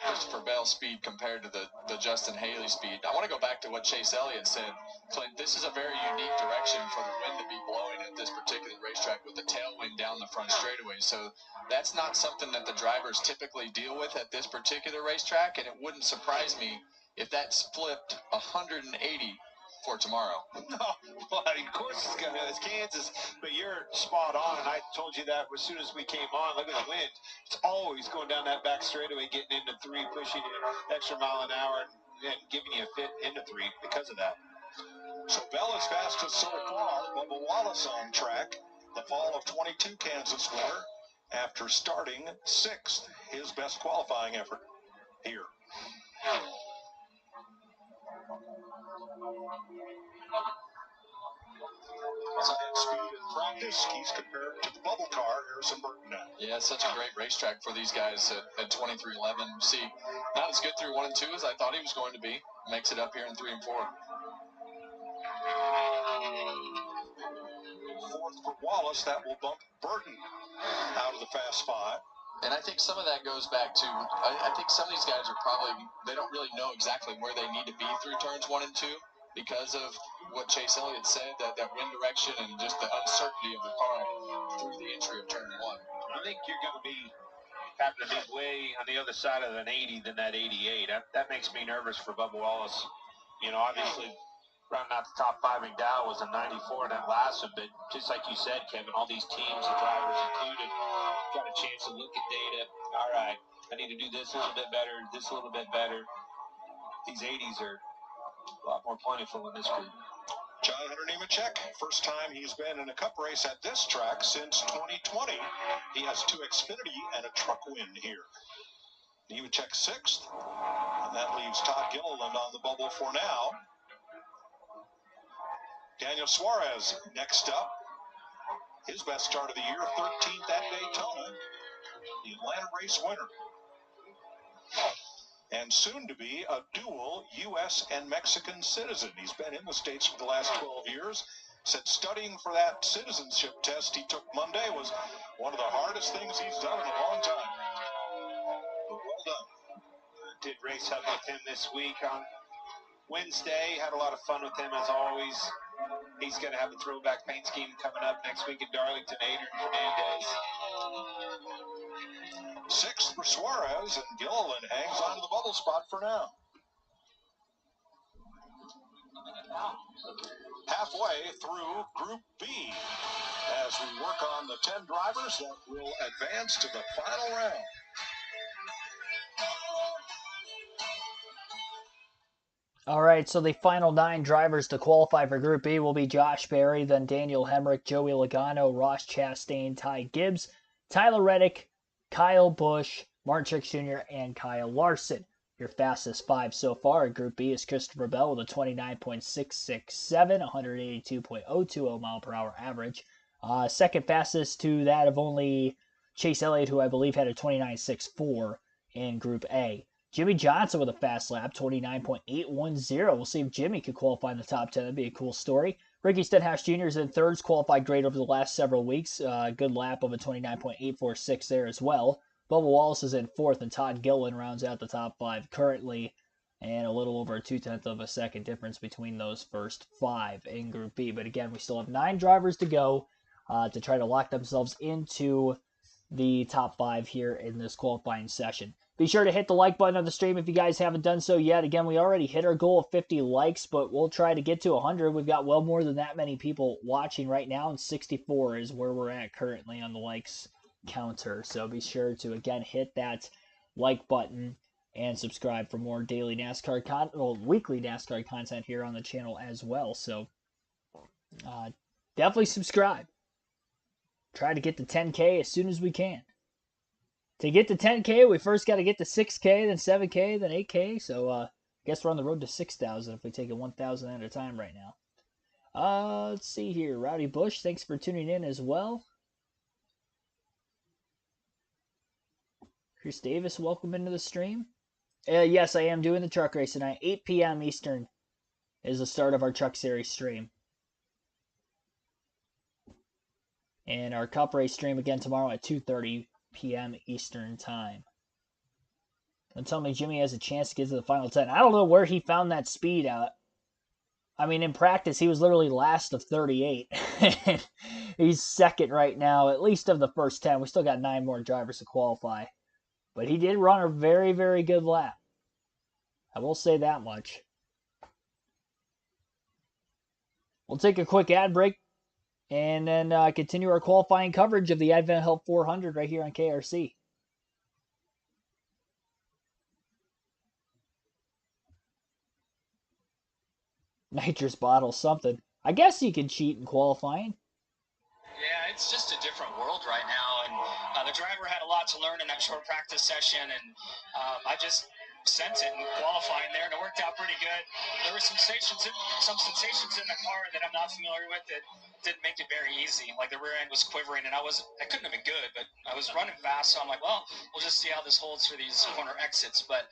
Christopher Bell speed compared to the Justin Haley speed. I want to go back to what Chase Elliott said. Clint, this is a very unique direction for the wind to be blowing at this particular racetrack with the tailwind down the front straightaway. So that's not something that the drivers typically deal with at this particular racetrack, and it wouldn't surprise me if that's flipped 180 for tomorrow. No, well, of course it's Kansas, but you're spot on, and I told you that as soon as we came on. Look at the wind. It's always going down that back straightaway, getting into 3, pushing an extra mile an hour, and giving you a fit into 3 because of that. So Bell is fastest so far. Bubba Wallace on track. The fall of 22 Kansas winner after starting 6th. His best qualifying effort here. Speed in practice, he's compared to the bubble car, Harrison Burton. Yeah, it's such a great racetrack for these guys at 2311. See, not as good through 1 and 2 as I thought he was going to be. Makes it up here in 3 and 4. 4th for Wallace, that will bump Burton out of the fast 5. And I think some of that goes back to, I think some of these guys are probably, they don't really know exactly where they need to be through turns 1 and 2. because of what Chase Elliott said, that wind direction and just the uncertainty of the car through the entry of turn 1. I think you're going to be having to be way on the other side of an 80 than that 88. That makes me nervous for Bubba Wallace. You know, obviously, rounding out the top 5 in Dow was a 94 in that last one, but just like you said, Kevin, all these teams, the drivers included, got a chance to look at data. All right, I need to do this a little bit better, this a little bit better. These 80s are a lot more plentiful in this group. John Hunter Nemechek, first time he's been in a cup race at this track since 2020. He has 2 Xfinity and a truck win here. Nemechek 6th, and that leaves Todd Gilliland on the bubble for now. Daniel Suarez next up. His best start of the year, 13th at Daytona, the Atlanta race winner. And soon to be a dual U.S. and Mexican citizen. He's been in the States for the last 12 years. Said studying for that citizenship test he took Monday was one of the hardest things he's done in a long time. But well done. Did race up with him this week on Wednesday. Had a lot of fun with him as always. He's going to have a throwback paint scheme coming up next week in Darlington. Adrian Fernandez. 6th for Suarez, and Gilliland hangs on to the bubble spot for now. Halfway through Group B, as we work on the 10 drivers that will advance to the final round. All right, so the final 9 drivers to qualify for Group B will be Josh Berry, then Daniel Hemrick, Joey Logano, Ross Chastain, Ty Gibbs, Tyler Reddick, Kyle Busch, Martin Truex Jr., and Kyle Larson. Your fastest 5 so far in Group B is Christopher Bell with a 29.667, 182.020 mile per hour average. Second fastest to that of only Chase Elliott, who I believe had a 29.64 in Group A. Jimmy Johnson with a fast lap, 29.810. We'll see if Jimmy could qualify in the top 10. That'd be a cool story. Ricky Stenhouse Jr. is in third, qualified great over the last several weeks. Good lap of a 29.846 there as well. Bubba Wallace is in fourth, and Todd Gilliland rounds out the top 5 currently, and a little over a 0.2 of a second difference between those first 5 in Group B. But again, we still have 9 drivers to go to try to lock themselves into the top 5 here in this qualifying session. Be sure to hit the like button on the stream if you guys haven't done so yet. Again, we already hit our goal of 50 likes, but we'll try to get to 100. We've got well more than that many people watching right now, and 64 is where we're at currently on the likes counter. So be sure to, again, hit that like button and subscribe for more daily NASCAR weekly NASCAR content here on the channel as well. So definitely subscribe. Try to get to 10K as soon as we can. To get to 10K, we first got to get to 6K, then 7K, then 8K. So I guess we're on the road to 6,000 if we take it 1,000 at a time right now. Let's see here. Rowdy Bush, thanks for tuning in as well. Chris Davis, welcome into the stream. Yes, I am doing the truck race tonight. 8 p.m. Eastern is the start of our Truck Series stream. And our Cup race stream again tomorrow at 2:30 p.m. Eastern time. Don't tell me Jimmy has a chance to get to the final 10. I don't know where he found that speed out. I mean, in practice, he was literally last of 38. He's second right now, at least of the first 10. We still got 9 more drivers to qualify. But he did run a very, very good lap. I will say that much. We'll take a quick ad break and then continue our qualifying coverage of the Advent Health 400 right here on KRC. Nitrous bottle, something. I guess you can cheat in qualifying. Yeah, it's just a different world right now, and the driver had a lot to learn in that short practice session, and I just sent it in qualifying there, and it worked out pretty good. There were some sensations in the car that I'm not familiar with that didn't make it very easy. Like the rear end was quivering, and I couldn't have been good, but I was running fast, so I'm like, well, we'll just see how this holds for these corner exits. But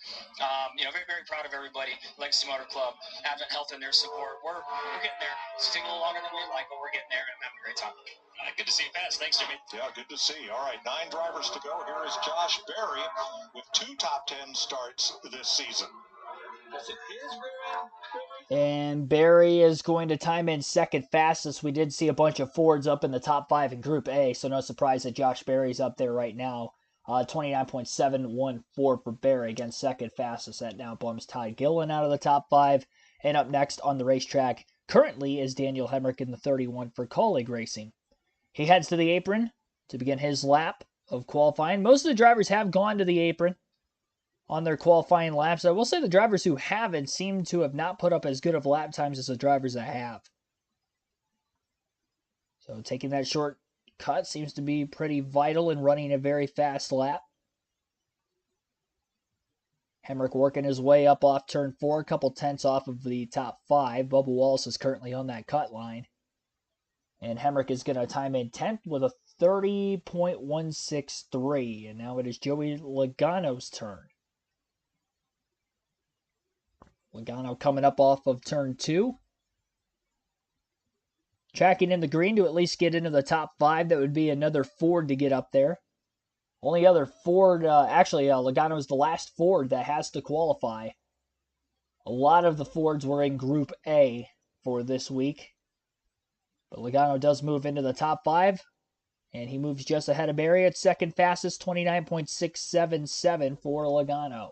very, very proud of everybody, Legacy Motor Club, Advent Health, and their support. We're getting there. It's taking a little longer than we'd like, but we're getting there, and I'm having a great time. Good to see you pass. Thanks, Jimmy. Yeah, good to see. All right, 9 drivers to go. Here is Josh Berry with 2 top 10 starts this season. Was it his rear end? And Barry is going to time in second fastest. We did see a bunch of Fords up in the top 5 in Group A, so no surprise that Josh Berry's up there right now. 29.714 for Barry, again second fastest. That now bumps Ty Gillen out of the top 5. And up next on the racetrack currently is Daniel Hemrick in the 31 for Colleague Racing. He heads to the apron to begin his lap of qualifying. Most of the drivers have gone to the apron on their qualifying laps. I will say the drivers who haven't seem to have not put up as good of lap times as the drivers that have. So taking that short cut seems to be pretty vital in running a very fast lap. Hemrick working his way up off turn 4, a couple tenths off of the top 5. Bubba Wallace is currently on that cut line. And Hemrick is going to time in 10th with a 30.163. And now it is Joey Logano's turn. Logano coming up off of turn 2. Tracking in the green to at least get into the top 5. That would be another Ford to get up there. Only other Ford, Logano is the last Ford that has to qualify. A lot of the Fords were in Group A for this week. But Logano does move into the top 5. And he moves just ahead of Barry at second fastest, 29.677 for Logano.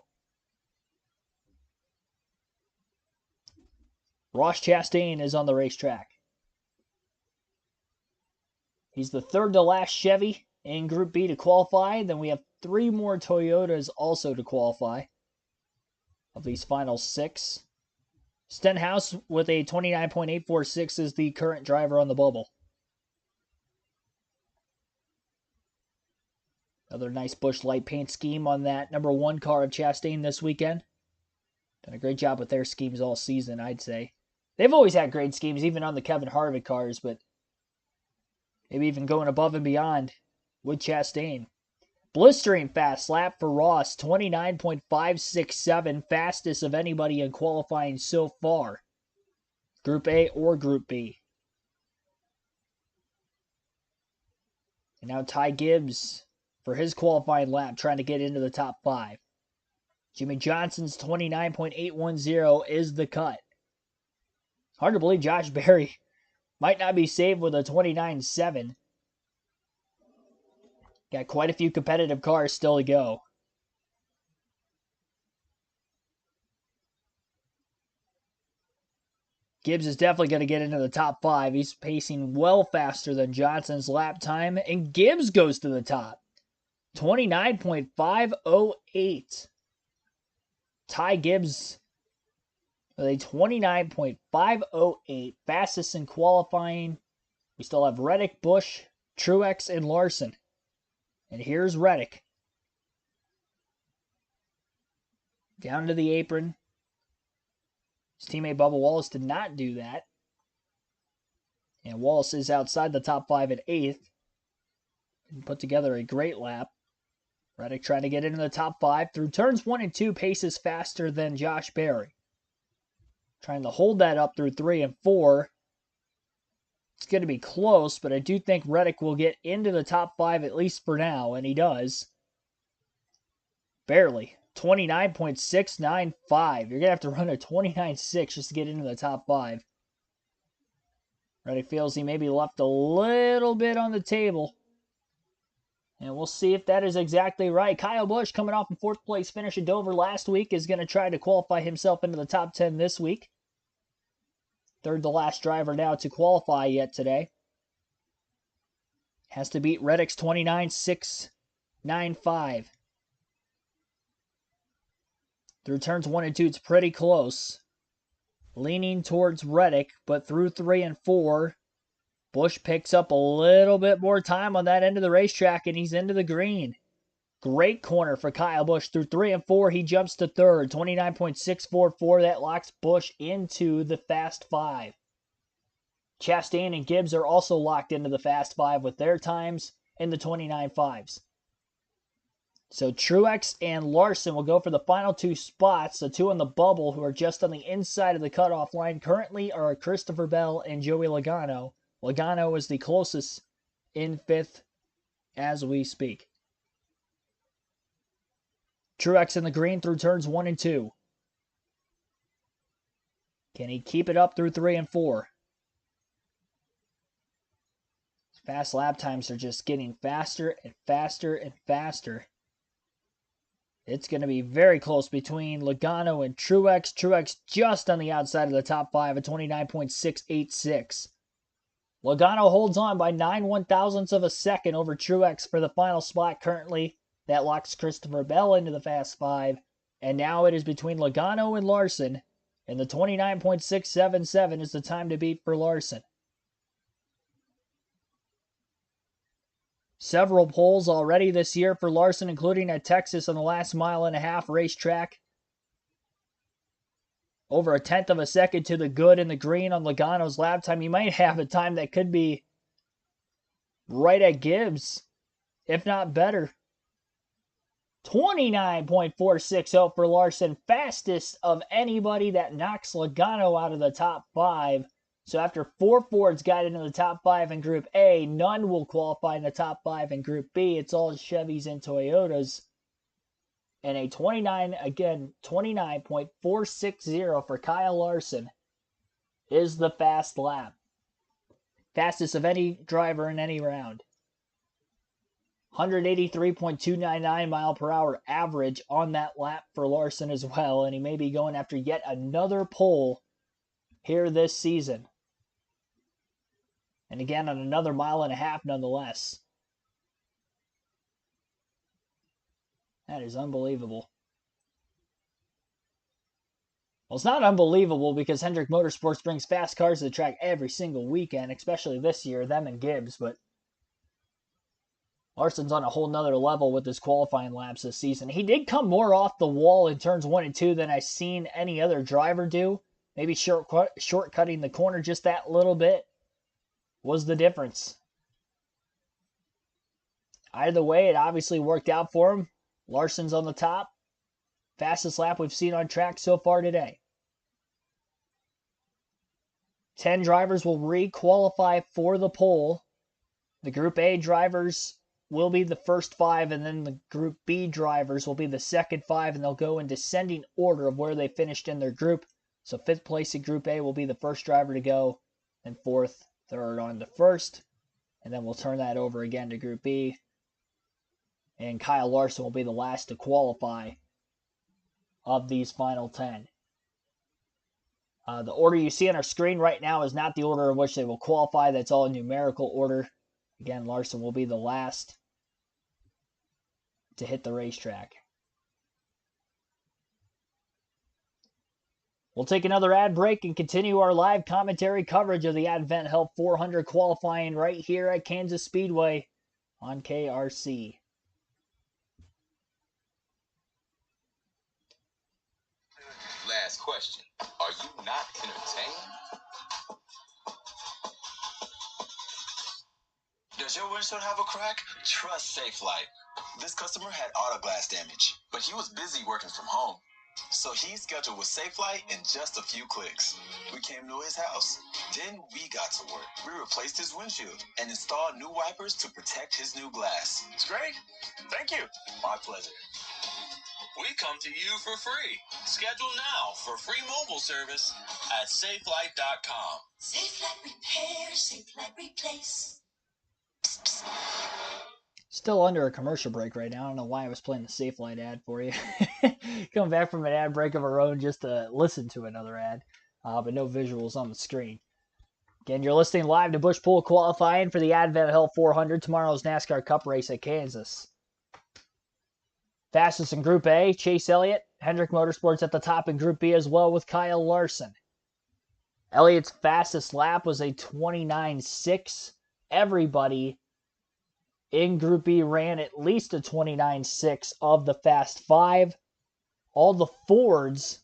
Ross Chastain is on the racetrack. He's the third to last Chevy in Group B to qualify. Then we have 3 more Toyotas also to qualify of these final 6. Stenhouse with a 29.846 is the current driver on the bubble. Another nice Busch light paint scheme on that number 1 car of Chastain this weekend. Done a great job with their schemes all season, I'd say. They've always had great schemes, even on the Kevin Harvick cars, but maybe even going above and beyond with Chastain. Blistering fast lap for Ross, 29.567, fastest of anybody in qualifying so far. Group A or Group B. And now Ty Gibbs for his qualifying lap, trying to get into the top 5. Jimmy Johnson's 29.810 is the cut. Hard to believe Josh Berry might not be saved with a 29.7. Got quite a few competitive cars still to go. Gibbs is definitely going to get into the top 5. He's pacing well faster than Johnson's lap time, and Gibbs goes to the top. 29.508. Ty Gibbs with a 29.508, fastest in qualifying. We still have Reddick, Busch, Truex, and Larson. And here's Reddick. Down to the apron. His teammate Bubba Wallace did not do that. And Wallace is outside the top 5 at 8th. And put together a great lap. Reddick trying to get into the top 5. Through turns 1 and 2, paces faster than Josh Berry. Trying to hold that up through 3 and 4. It's going to be close, but I do think Reddick will get into the top 5 at least for now, and he does. Barely. 29.695. You're going to have to run a 29.6 just to get into the top 5. Reddick feels he maybe left a little bit on the table. And we'll see if that is exactly right. Kyle Busch, coming off a 4th place finish at Dover last week, is going to try to qualify himself into the top 10 this week. Third to last driver now to qualify yet today. Has to beat Reddick's 29.695. Through turns 1 and 2, it's pretty close. Leaning towards Reddick, but through 3 and 4, Busch picks up a little bit more time on that end of the racetrack, and he's into the green. Great corner for Kyle Busch. Through 3 and 4, he jumps to third. 29.644. That locks Busch into the Fast 5. Chastain and Gibbs are also locked into the Fast 5 with their times in the 29.5s. So Truex and Larson will go for the final 2 spots. The 2 on the bubble who are just on the inside of the cutoff line currently are Christopher Bell and Joey Logano. Logano is the closest in 5th as we speak. Truex in the green through turns 1 and 2. Can he keep it up through 3 and 4? Fast lap times are just getting faster and faster and faster. It's going to be very close between Logano and Truex. Truex just on the outside of the top 5 at 29.686. Logano holds on by 9 1/1000ths of a second over Truex for the final spot currently. That locks Christopher Bell into the Fast 5. And now it is between Logano and Larson. And the 29.677 is the time to beat for Larson. Several poles already this year for Larson, including at Texas on the last 1.5 mile racetrack. Over 1/10 of a second to the good in the green on Logano's lap time. You might have a time that could be right at Gibbs, if not better. 29.460 for Larson, fastest of anybody. That knocks Logano out of the top 5. So after 4 Fords got into the top 5 in Group A, none will qualify in the top 5 in Group B. It's all Chevys and Toyotas. And a 29.460 for Kyle Larson is the fast lap. Fastest of any driver in any round. 183.299 mile per hour average on that lap for Larson as well. And he may be going after yet another pole here this season. And again, on another 1.5 miles nonetheless. That is unbelievable. Well, it's not unbelievable because Hendrick Motorsports brings fast cars to the track every single weekend, especially this year, them and Gibbs. But Larson's on a whole nother level with his qualifying laps this season. He did come more off the wall in turns 1 and 2 than I've seen any other driver do. Maybe shortcutting the corner just that little bit was the difference. Either way, it obviously worked out for him. Larson's on the top. Fastest lap we've seen on track so far today. 10 drivers will re-qualify for the pole. The Group A drivers will be the first 5, and then the Group B drivers will be the second 5, and they'll go in descending order of where they finished in their group. So 5th place in Group A will be the first driver to go, and 4th, 3rd on to 1st. And then we'll turn that over again to Group B. And Kyle Larson will be the last to qualify of these final 10. The order you see on our screen right now is not the order in which they will qualify. That's all in numerical order. Again, Larson will be the last to hit the racetrack. We'll take another ad break and continue our live commentary coverage of the Advent Health 400 qualifying right here at Kansas Speedway on KRC. Last question. Are you not entertained? Does your windshield have a crack? Trust SafeLight. This customer had auto glass damage, but he was busy working from home. So he scheduled with SafeLight in just a few clicks. We came to his house. Then we got to work. We replaced his windshield and installed new wipers to protect his new glass. It's great. Thank you. My pleasure. We come to you for free. Schedule now for free mobile service at safelight.com. SafeLight Repair, SafeLight Replace. Psst, psst. Still under a commercial break right now. I don't know why I was playing the SafeLight ad for you. Coming back from an ad break of our own just to listen to another ad, but no visuals on the screen. Again, you're listening live to Bush Pool qualifying for the Advent Health 400, tomorrow's NASCAR Cup race at Kansas. Fastest in Group A, Chase Elliott. Hendrick Motorsports at the top in Group B as well with Kyle Larson. Elliott's fastest lap was a 29.6. Everybody in Group B ran at least a 29.6 of the Fast 5. All the Fords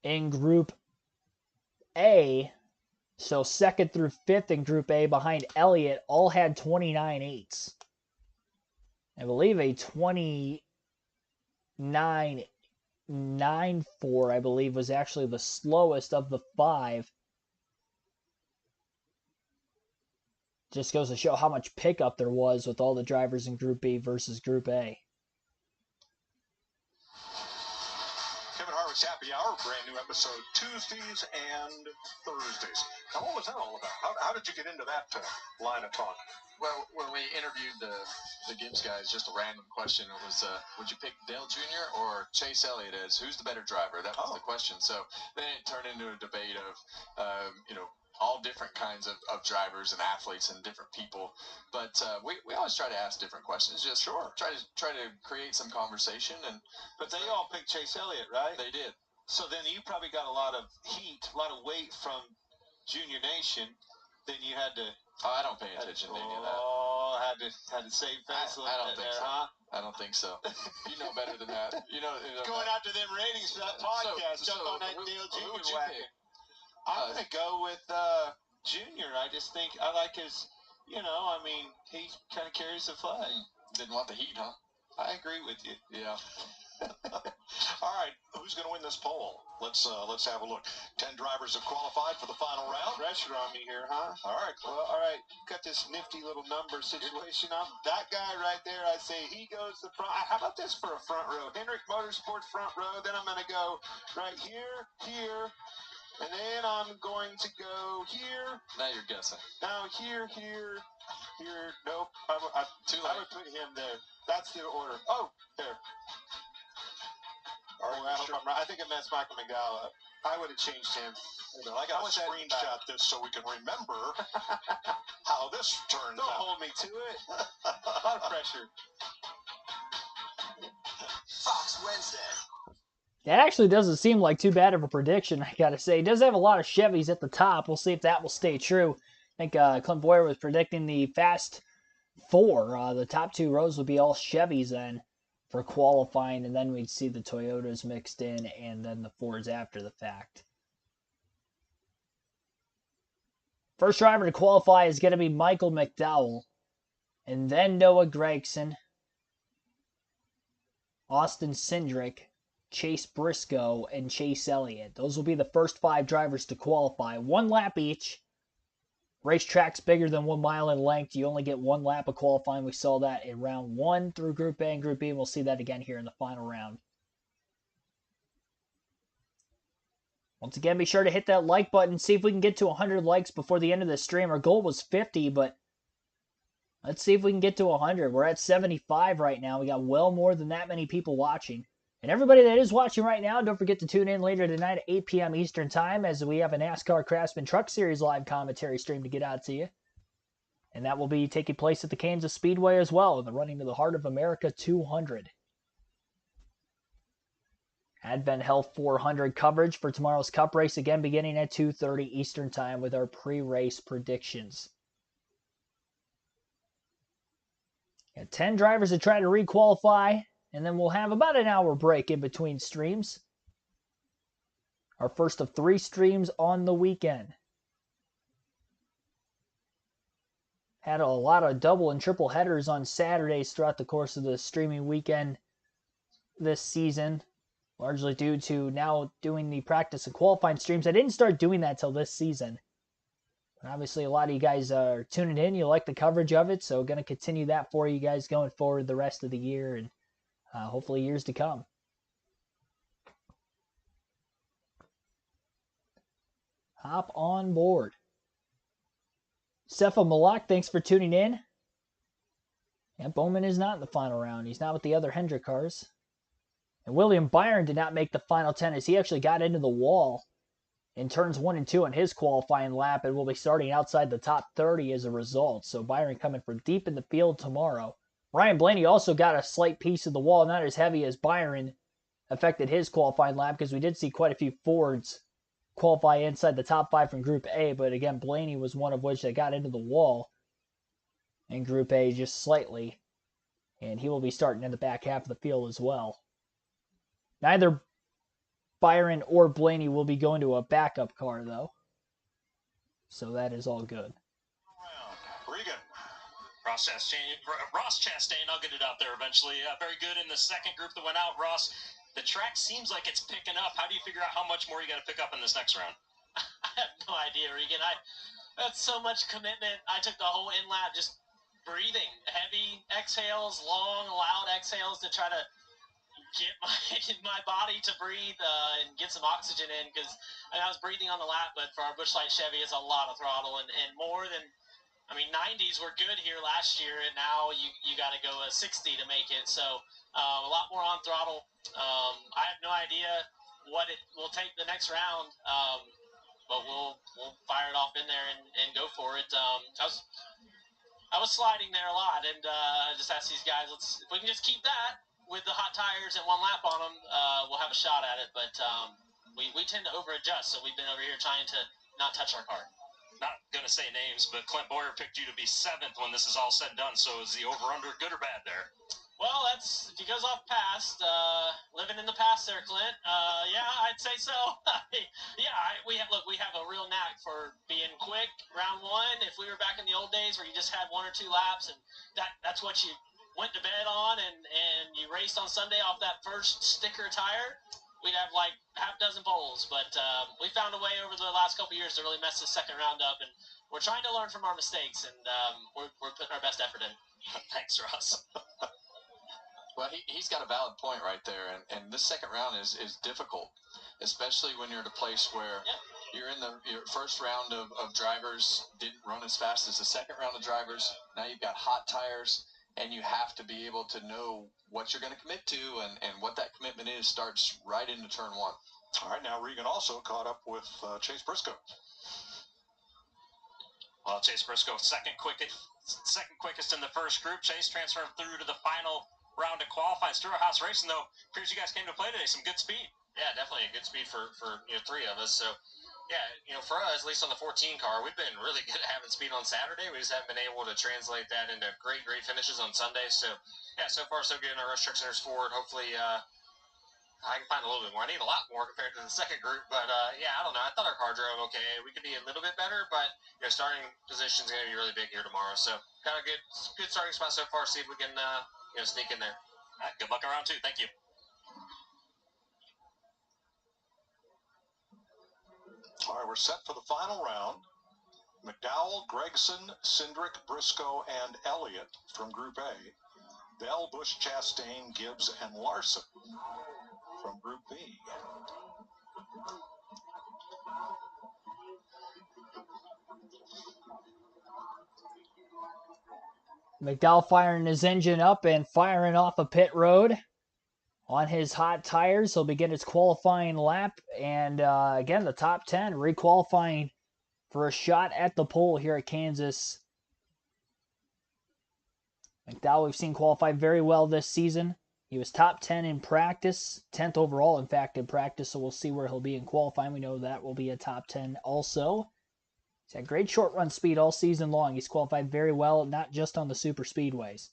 in Group A, so 2nd through 5th in Group A behind Elliott, all had 29.8s. I believe a 29.94, I believe, was actually the slowest of the 5. Just goes to show how much pickup there was with all the drivers in Group B versus Group A. Kevin Harvick NASCAR's Happy Hour, brand new episode Tuesdays and Thursdays. Now, what was that all about? How did you get into that line of talk? Well, when we interviewed the Gibbs guys, just a random question. It was, would you pick Dale Jr. or Chase Elliott as who's the better driver? That was the question. So then it turned into a debate of, all different kinds of drivers and athletes and different people. But we always try to ask different questions. Just try to create some conversation. But they all picked Chase Elliott, right? They did. So then you probably got a lot of heat, a lot of weight from Junior Nation. Then you had to. Oh, I don't pay attention to any of that. Oh, had to save face a little bit there, huh? I don't think so. You know better than that. Going after them ratings for that podcast. Jump on that Dale Jr. wagon. I'm going to go with Junior. I just think I like his, he kind of carries the flag. Didn't want the heat, huh? I agree with you. Yeah. All right, who's going to win this poll? Let's have a look. 10 drivers have qualified for the final round. Pressure on me here, huh? All right. Well, all right. Got this nifty little number situation. I'm that guy right there. I say he goes the front. How about this for a front row? Hendrick Motorsports front row. Then I'm going to go right here, and then I'm going to go here. Now you're guessing. Now here. Nope. Too late. I would put him there. That's the order. Oh, there. All right, I hope I'm right. I think I messed Michael McDowell up. I would have changed him. I got to screenshot this so we can remember how this turned Don't out. hold me to it. A lot of pressure. Fox Wednesday. That actually doesn't seem like too bad of a prediction, I gotta say. It does have a lot of Chevys at the top. We'll see if that will stay true. I think Clint Boyer was predicting the Fast Four. The top two rows would be all Chevys then for qualifying, and then we'd see the Toyotas mixed in, and then the Fords after the fact. First driver to qualify is going to be Michael McDowell, and then Noah Gragson, Austin Cindric, Chase Briscoe, and Chase Elliott. Those will be the first 5 drivers to qualify. 1 lap each. Racetrack's bigger than 1 mile in length. You only get 1 lap of qualifying. We saw that in round 1 through Group A and Group B, and we'll see that again here in the final round. Once again, be sure to hit that like button. See if we can get to 100 likes before the end of the stream. Our goal was 50, but let's see if we can get to 100. We're at 75 right now. We got well more than that many people watching. And everybody that is watching right now, don't forget to tune in later tonight at 8 p.m. Eastern Time as we have a NASCAR Craftsman Truck Series live commentary stream to get out to you. And that will be taking place at the Kansas Speedway as well, in the Running to the Heart of America 200. Advent Health 400 coverage for tomorrow's Cup race, again beginning at 2:30 Eastern Time with our pre-race predictions. Got 10 drivers to try to re-qualify, and then we'll have about an hour break in between streams. Our first of 3 streams on the weekend. Had a lot of double and triple headers on Saturdays throughout the course of the streaming weekend this season, largely due to now doing the practice and qualifying streams. I didn't start doing that till this season. And obviously, a lot of you guys are tuning in. You like the coverage of it, so going to continue that for you guys going forward the rest of the year and hopefully years to come. Hop on board. Sefa Malak, thanks for tuning in. Yeah, Bowman is not in the final round. He's not with the other Hendrick cars. And William Byron did not make the final 10 as he actually got into the wall in turns 1 and 2 on his qualifying lap and will be starting outside the top 30 as a result. So Byron coming from deep in the field tomorrow. Ryan Blaney also got a slight piece of the wall, not as heavy as Byron affected his qualifying lap because we did see quite a few Fords qualify inside the top 5 from Group A, but again, Blaney was one of which that got into the wall in Group A just slightly, and he will be starting in the back half of the field as well. Neither Byron or Blaney will be going to a backup car, though, so that is all good. Regan. Ross Chastain, I'll get it out there eventually. Very good in the second group that went out. Ross, the track seems like it's picking up. How do you figure out how much more you got to pick up in this next round? I have no idea, Regan. That's so much commitment. I took the whole in lap just breathing. Heavy exhales, long, loud exhales to try to get my body to breathe and get some oxygen in, because I was breathing on the lap, but for our Busch Light Chevy, it's a lot of throttle, and more than, 90s were good here last year, and now you got to go a 60 to make it, so a lot more on throttle. I have no idea what it will take the next round, but we'll fire it off in there and go for it. I was sliding there a lot, and I just asked these guys, if we can just keep that with the hot tires and one lap on them, we'll have a shot at it. But we tend to over-adjust, so we've been over here trying to not touch our car. Not going to say names, but Clint Boyer picked you to be 7th when this is all said and done. So is the over-under good or bad there? Well, if he goes off past, living in the past there, Clint. Yeah, I'd say so. Yeah, we have a real knack for being quick round one. If we were back in the old days where you just had 1 or 2 laps, and that's what you went to bed on, and you raced on Sunday off that first sticker tire, we'd have like half dozen poles. But we found a way over the last couple of years to really mess the second round up, and we're trying to learn from our mistakes, and we're putting our best effort in. Thanks, Ross. Well, he's got a valid point right there, and this second round is difficult, especially when you're at a place where you're in your first round of drivers didn't run as fast as the second round of drivers. Now you've got hot tires, and you have to be able to know what you're going to commit to, and what that commitment is starts right into turn 1. All right, now Regan also caught up with Chase Briscoe. Well, Chase Briscoe, second quickest in the first group. Chase transferred through to the final round of qualifying. Stewart-Haas Racing, though, appears you guys came to play today. Some good speed. Yeah, definitely a good speed for 3 of us. So, yeah, for us, at least on the 14 car, we've been really good at having speed on Saturday. We just haven't been able to translate that into great finishes on Sunday. So, yeah, so far so good in our rush truck centers forward. Hopefully, I can find a little bit more. I need a lot more compared to the second group, but yeah, I don't know. I thought our car drove okay. We could be a little bit better, but starting position is going to be really big here tomorrow. So, kind of good starting spot so far. See if we can sneak in there. All right, good luck on round 2. Thank you. All right, we're set for the final round. McDowell, Gregson, Cindric, Briscoe, and Elliott from Group A. Bell, Bush, Chastain, Gibbs, and Larson from Group B. McDowell firing his engine up and firing off a pit road on his hot tires. He'll begin his qualifying lap. And again, the top 10 requalifying for a shot at the pole here at Kansas. McDowell, we've seen qualify very well this season. He was top 10 in practice, 10th overall, in fact, in practice. So we'll see where he'll be in qualifying. We know that will be a top 10 also. He's had great short run speed all season long. He's qualified very well, not just on the super speedways.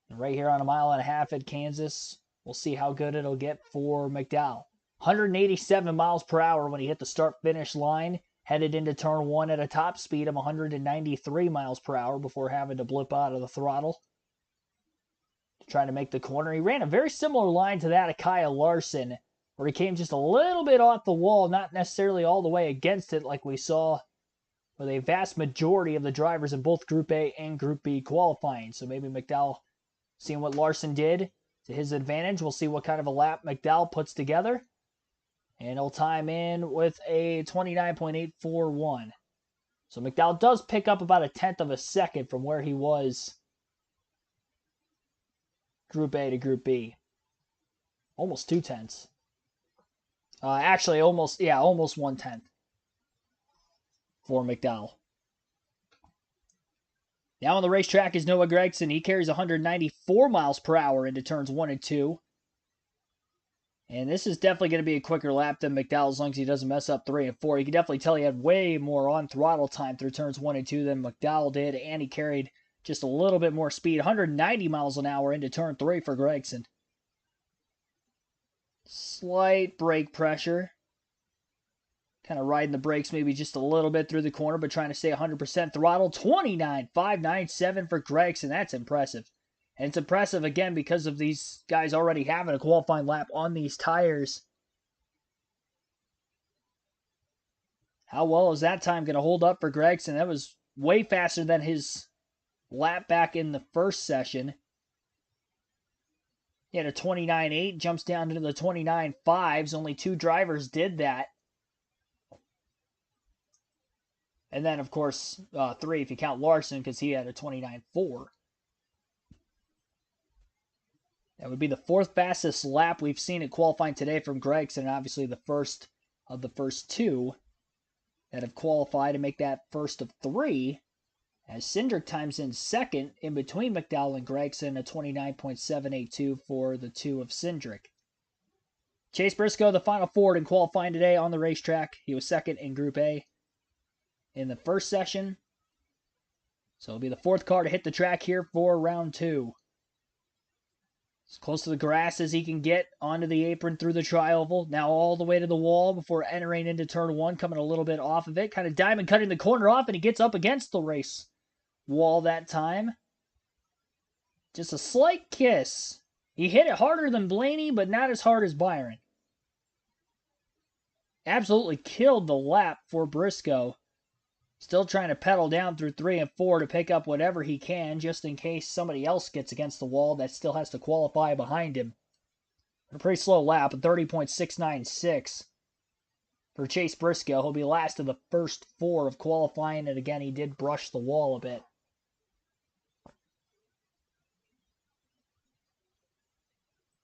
And right here on 1.5 miles at Kansas, we'll see how good it'll get for McDowell. 187 miles per hour when he hit the start-finish line, headed into turn 1 at a top speed of 193 miles per hour before having to blip out of the throttle to try to make the corner. He ran a very similar line to that of Kyle Larson, where he came just a little bit off the wall, not necessarily all the way against it like we saw with a vast majority of the drivers in both Group A and Group B qualifying. So maybe McDowell, seeing what Larson did to his advantage, we'll see what kind of a lap McDowell puts together. And he'll time in with a 29.841. So McDowell does pick up about 1/10 of a second from where he was Group A to Group B. Almost 2/10. Actually, almost 1/10 for McDowell. Now on the racetrack is Noah Gragson. He carries 194 miles per hour into turns 1 and 2. And this is definitely going to be a quicker lap than McDowell as long as he doesn't mess up 3 and 4. You can definitely tell he had way more on throttle time through turns 1 and 2 than McDowell did, and he carried just a little bit more speed. 190 miles an hour into turn 3 for Gragson. Slight brake pressure. Kind of riding the brakes maybe just a little bit through the corner, but trying to stay 100% throttle. 29.597 for Gragson. That's impressive. And it's impressive, again, because of these guys already having a qualifying lap on these tires. How well is that time going to hold up for Gragson? That was way faster than his lap back in the first session. He had a 29.8, jumps down to the 29.5s. Only 2 drivers did that. And then, of course, 3 if you count Larson, because he had a 29.4. That would be the 4th fastest lap we've seen at qualifying today from Gregson, and obviously the first of the first 2 that have qualified to make that first of 3. As Cindric times in second in between McDowell and Gregson, a 29.782 for the 2 of Cindric. Chase Briscoe, the final Ford in qualifying today on the racetrack. He was second in Group A in the first session. So it'll be the 4th car to hit the track here for round 2. As close to the grass as he can get, onto the apron through the tri-oval. Now all the way to the wall before entering into turn 1, coming a little bit off of it. Kind of diamond cutting the corner off, and he gets up against the race wall that time. Just a slight kiss. He hit it harder than Blaney, but not as hard as Byron. Absolutely killed the lap for Briscoe. Still trying to pedal down through 3 and 4 to pick up whatever he can, just in case somebody else gets against the wall that still has to qualify behind him. A pretty slow lap, a 30.696 for Chase Briscoe. He'll be last of the first 4 of qualifying, and again, he did brush the wall a bit.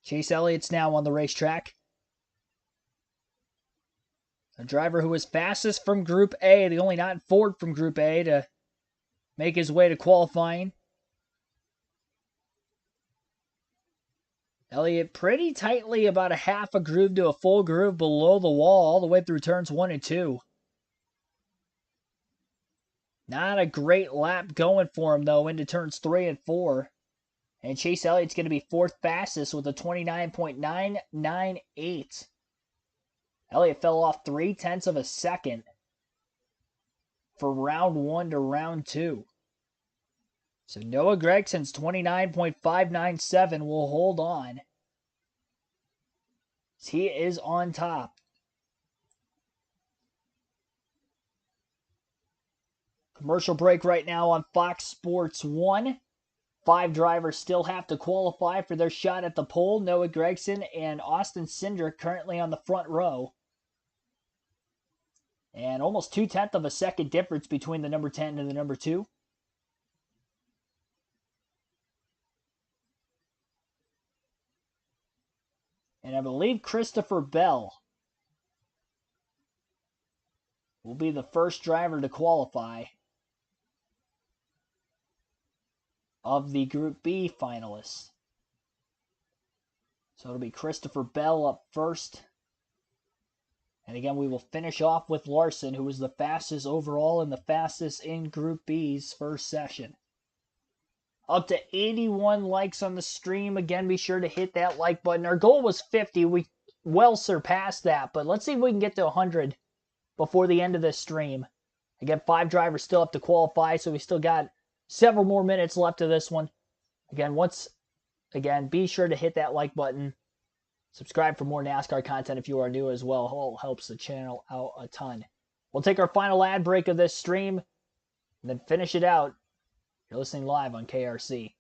Chase Elliott's now on the racetrack. A driver who was fastest from Group A, the only non-Ford from Group A to make his way to qualifying. Elliott pretty tightly about a half a groove to a full groove below the wall all the way through turns 1 and 2. Not a great lap going for him, though, into turns 3 and 4. And Chase Elliott's going to be 4th fastest with a 29.998. Elliott fell off 0.3 of a second for round 1 to round 2. So Noah Gregson's 29.597 will hold on. He is on top. Commercial break right now on Fox Sports 1. 5 drivers still have to qualify for their shot at the pole. Noah Gragson and Austin Cindric currently on the front row. And almost 0.2 of a second difference between the number 10 and the number 2. And I believe Christopher Bell will be the first driver to qualify of the Group B finalists. So it'll be Christopher Bell up first. And again, we will finish off with Larson, who was the fastest overall and the fastest in Group B's first session. Up to 81 likes on the stream. Again, be sure to hit that like button. Our goal was 50. We well surpassed that, but let's see if we can get to 100 before the end of this stream. Again, 5 drivers still have to qualify, so we still got several more minutes left of this one. Again, be sure to hit that like button. Subscribe for more NASCAR content if you are new as well. It all helps the channel out a ton. We'll take our final ad break of this stream and then finish it out. You're listening live on KRC.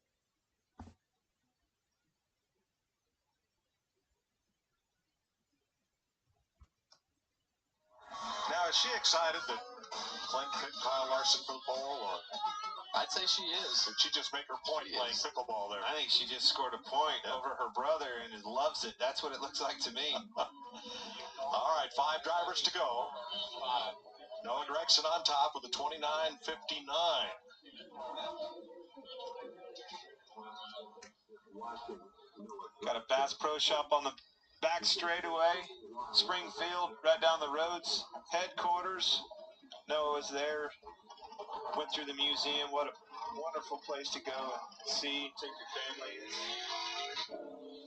Now, is she excited that Clint picked Kyle Larson for the pole, or I'd say she is. did she just make her point playing pickleball there? I think she just scored a point over her brother and loves it. That's what it looks like to me. All right, 5 drivers to go. Noah Gregson on top with a 29.59. Got a Bass Pro Shop on the back straightaway. Springfield, right down the road's headquarters. Noah was there. Went through the museum. What a wonderful place to go and see. Take your family.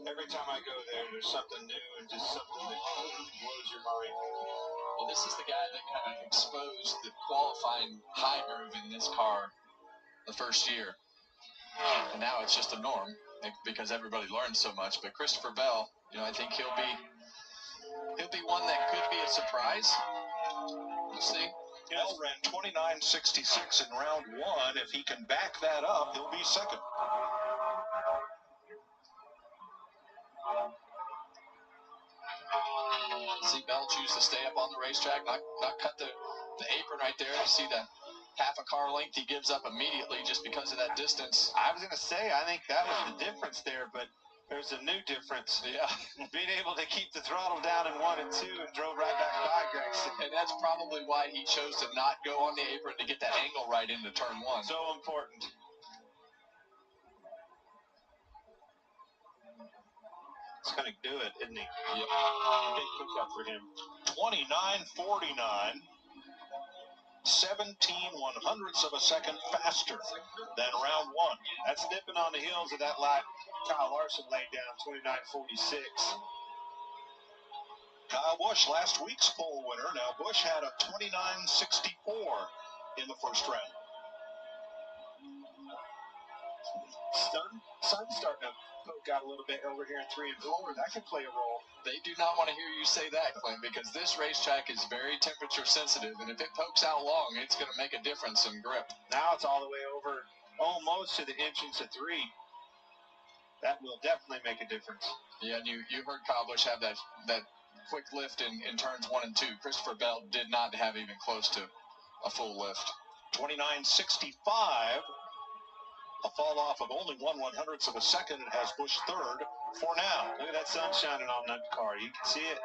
Every time I go there, there's something new and just something that blows your mind. Well, this is the guy that kind of exposed the qualifying high groove in this car the first year. And now it's just a norm because everybody learned so much. But Christopher Bell, I think he'll be one that could be a surprise. We'll see. Bell ran 29.66 in round 1. If he can back that up, he'll be second. to stay up on the racetrack, not cut the apron right there. You see the half a car length he gives up immediately just because of that distance. I was going to say, I think that was the difference there, but there's a new difference. Yeah. Being able to keep the throttle down in 1 and 2 and drove right back by Gregson. And that's probably why he chose to not go on the apron to get that angle right into turn 1. So important. He's going to do it, isn't he? Yep. Big pickup for him. 29.49. 17/100ths of a second faster than round 1. That's nipping on the heels of that lap Kyle Larson laid down, 29.46. Kyle Busch, last week's pole winner. Now Busch had a 29.64 in the first round. Sun's starting to poke out a little bit over here in 3 and 4. That could play a role. They do not want to hear you say that, Clint, because this racetrack is very temperature sensitive, and if it pokes out long, it's going to make a difference in grip. Now it's all the way over almost to the entrance of 3. That will definitely make a difference. Yeah, and you heard Kyle Busch have that quick lift in turns 1 and 2. Christopher Bell did not have even close to a full lift. 29.65. A fall off of only 1/100th of a second. It has Busch third for now. Look at that sun shining on that car. You can see it.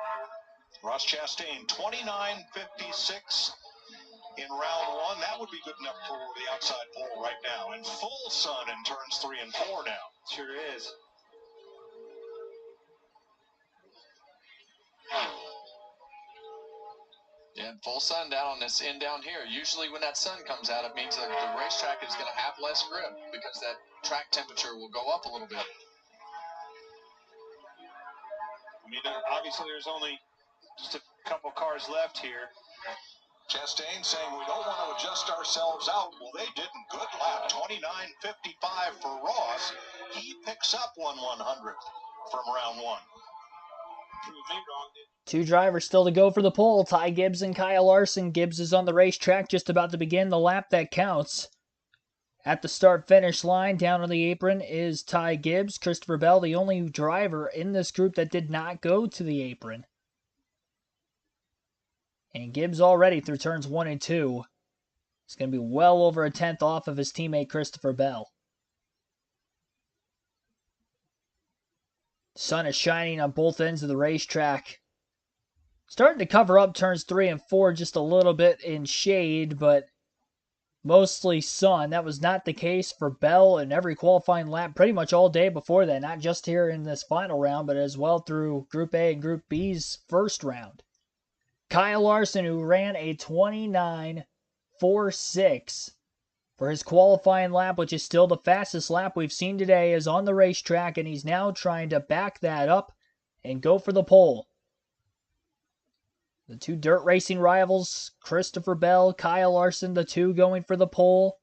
Ross Chastain, 29.56 in round 1. That would be good enough for the outside pole right now. And full sun in turns 3 and 4 now. Sure is. Yeah, full sun down on this end down here. Usually when that sun comes out, it means that the racetrack is going to have less grip because that track temperature will go up a little bit. I mean, obviously there's only just a couple cars left here. Chastain saying we don't want to adjust ourselves out. Well, they didn't. Good lap. 29.55 for Ross. He picks up 1/100th from round 1. Prove me wrong, dude. 2 drivers still to go for the pole. Ty Gibbs and Kyle Larson. Gibbs is on the racetrack, just about to begin the lap that counts. At the start-finish line, down on the apron, is Ty Gibbs. Christopher Bell, the only driver in this group that did not go to the apron. And Gibbs already through turns 1 and 2. It's going to be well over a 10th off of his teammate Christopher Bell. The sun is shining on both ends of the racetrack. Starting to cover up turns 3 and 4 just a little bit in shade, but mostly sun. That was not the case for Bell in every qualifying lap pretty much all day before that. Not just here in this final round, but as well through Group A and Group B's first round. Kyle Larson, who ran a 29.46 for his qualifying lap, which is still the fastest lap we've seen today, is on the racetrack, and he's now trying to back that up and go for the pole. The 2 dirt racing rivals, Christopher Bell, Kyle Larson, the 2 going for the pole.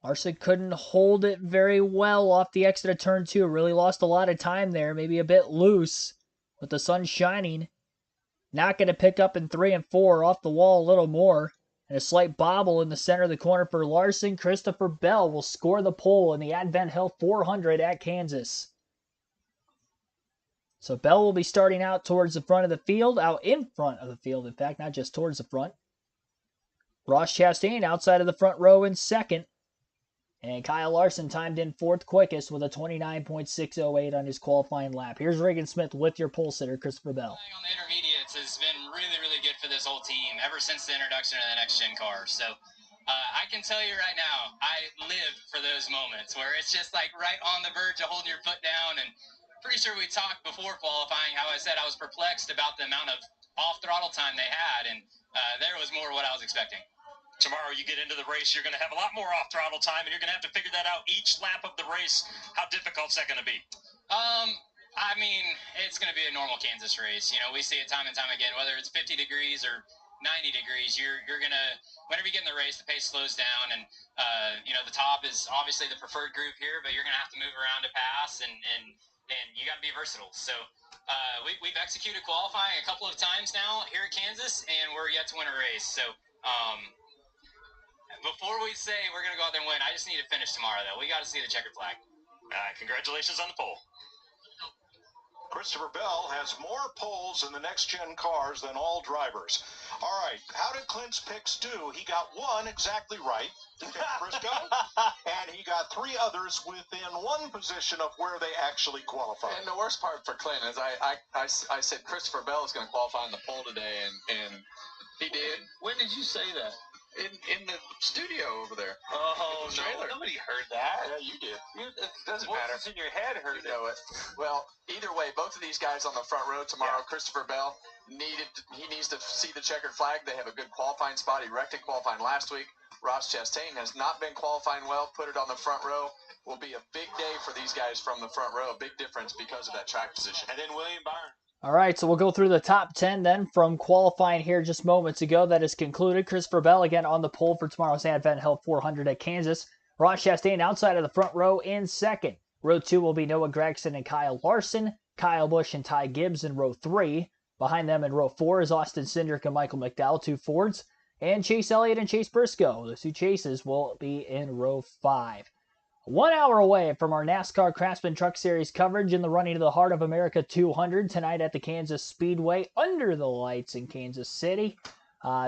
Larson couldn't hold it very well off the exit of turn 2. Really lost a lot of time there, maybe a bit loose with the sun shining. Not going to pick up in 3 and 4, off the wall a little more. And a slight bobble in the center of the corner for Larson. Christopher Bell will score the pole in the Advent Hill 400 at Kansas. So Bell will be starting out towards the front of the field, out in front of the field, in fact, not just towards the front. Ross Chastain outside of the front row in second. And Kyle Larson timed in 4th quickest with a 29.608 on his qualifying lap. Here's Regan Smith with your pole sitter, Christopher Bell. On the intermediates has been really, really good for this whole team ever since the introduction of the next-gen car. So I can tell you right now, I live for those moments where it's just like right on the verge of holding your foot down. And pretty sure we talked before qualifying how I said I was perplexed about the amount of off-throttle time they had, and there was more what I was expecting. Tomorrow you get into the race, you're going to have a lot more off-throttle time, and you're going to have to figure that out each lap of the race. How difficult is that going to be? I mean, it's going to be a normal Kansas race. You know, we see it time and time again, whether it's 50 degrees or 90 degrees, you're going to, whenever you get in the race, the pace slows down, and, you know, the top is obviously the preferred group here, but you're going to have to move around to pass, and you got to be versatile. So we've executed qualifying a couple of times now here at Kansas, and we're yet to win a race. So, before we say we're going to go out there and win, I just need to finish tomorrow, though. We got to see the checkered flag. Congratulations on the pole. Christopher Bell has more poles in the next-gen cars than all drivers. All right, how did Clint's picks do? He got one exactly right. He picked Briscoe, and he got 3 others within 1 position of where they actually qualified. And the worst part for Clint is I said Christopher Bell is going to qualify in the pole today, and he did. When did you say that? In the studio over there. Oh, no. Nobody heard that. Yeah, you did. It doesn't matter. Voices in your head heard it. Well, either way, both of these guys on the front row tomorrow, Christopher Bell, he needs to see the checkered flag. They have a good qualifying spot. He wrecked it qualifying last week. Ross Chastain has not been qualifying well. Put it on the front row. Will be a big day for these guys from the front row. A big difference because of that track position. And then William Byron. All right, so we'll go through the top 10 then from qualifying here just moments ago. That is concluded. Christopher Bell again on the pole for tomorrow's Advent Health 400 at Kansas. Ross Chastain outside of the front row in second. Row 2 will be Noah Gragson and Kyle Larson. Kyle Busch and Ty Gibbs in row 3. Behind them in row 4 is Austin Cindric and Michael McDowell, 2 Fords. And Chase Elliott and Chase Briscoe. The 2 Chases will be in row 5. 1 hour away from our NASCAR Craftsman Truck Series coverage in the Running to the Heart of America 200 tonight at the Kansas Speedway under the lights in Kansas City.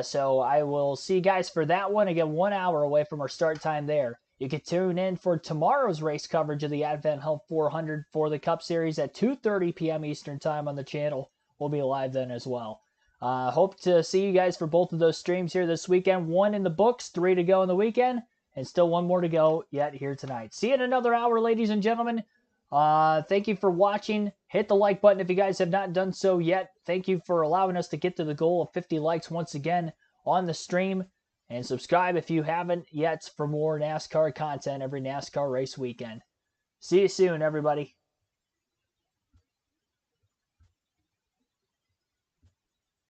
So I will see you guys for that one. Again, 1 hour away from our start time there. You can tune in for tomorrow's race coverage of the Advent Health 400 for the Cup Series at 2:30 p.m. Eastern Time on the channel. We'll be live then as well. Hope to see you guys for both of those streams here this weekend. 1 in the books, 3 to go in the weekend. And still 1 more to go yet here tonight. See you in another hour, ladies and gentlemen. Thank you for watching. Hit the like button if you guys have not done so yet. Thank you for allowing us to get to the goal of 50 likes once again on the stream. And subscribe if you haven't yet for more NASCAR content every NASCAR race weekend. See you soon, everybody.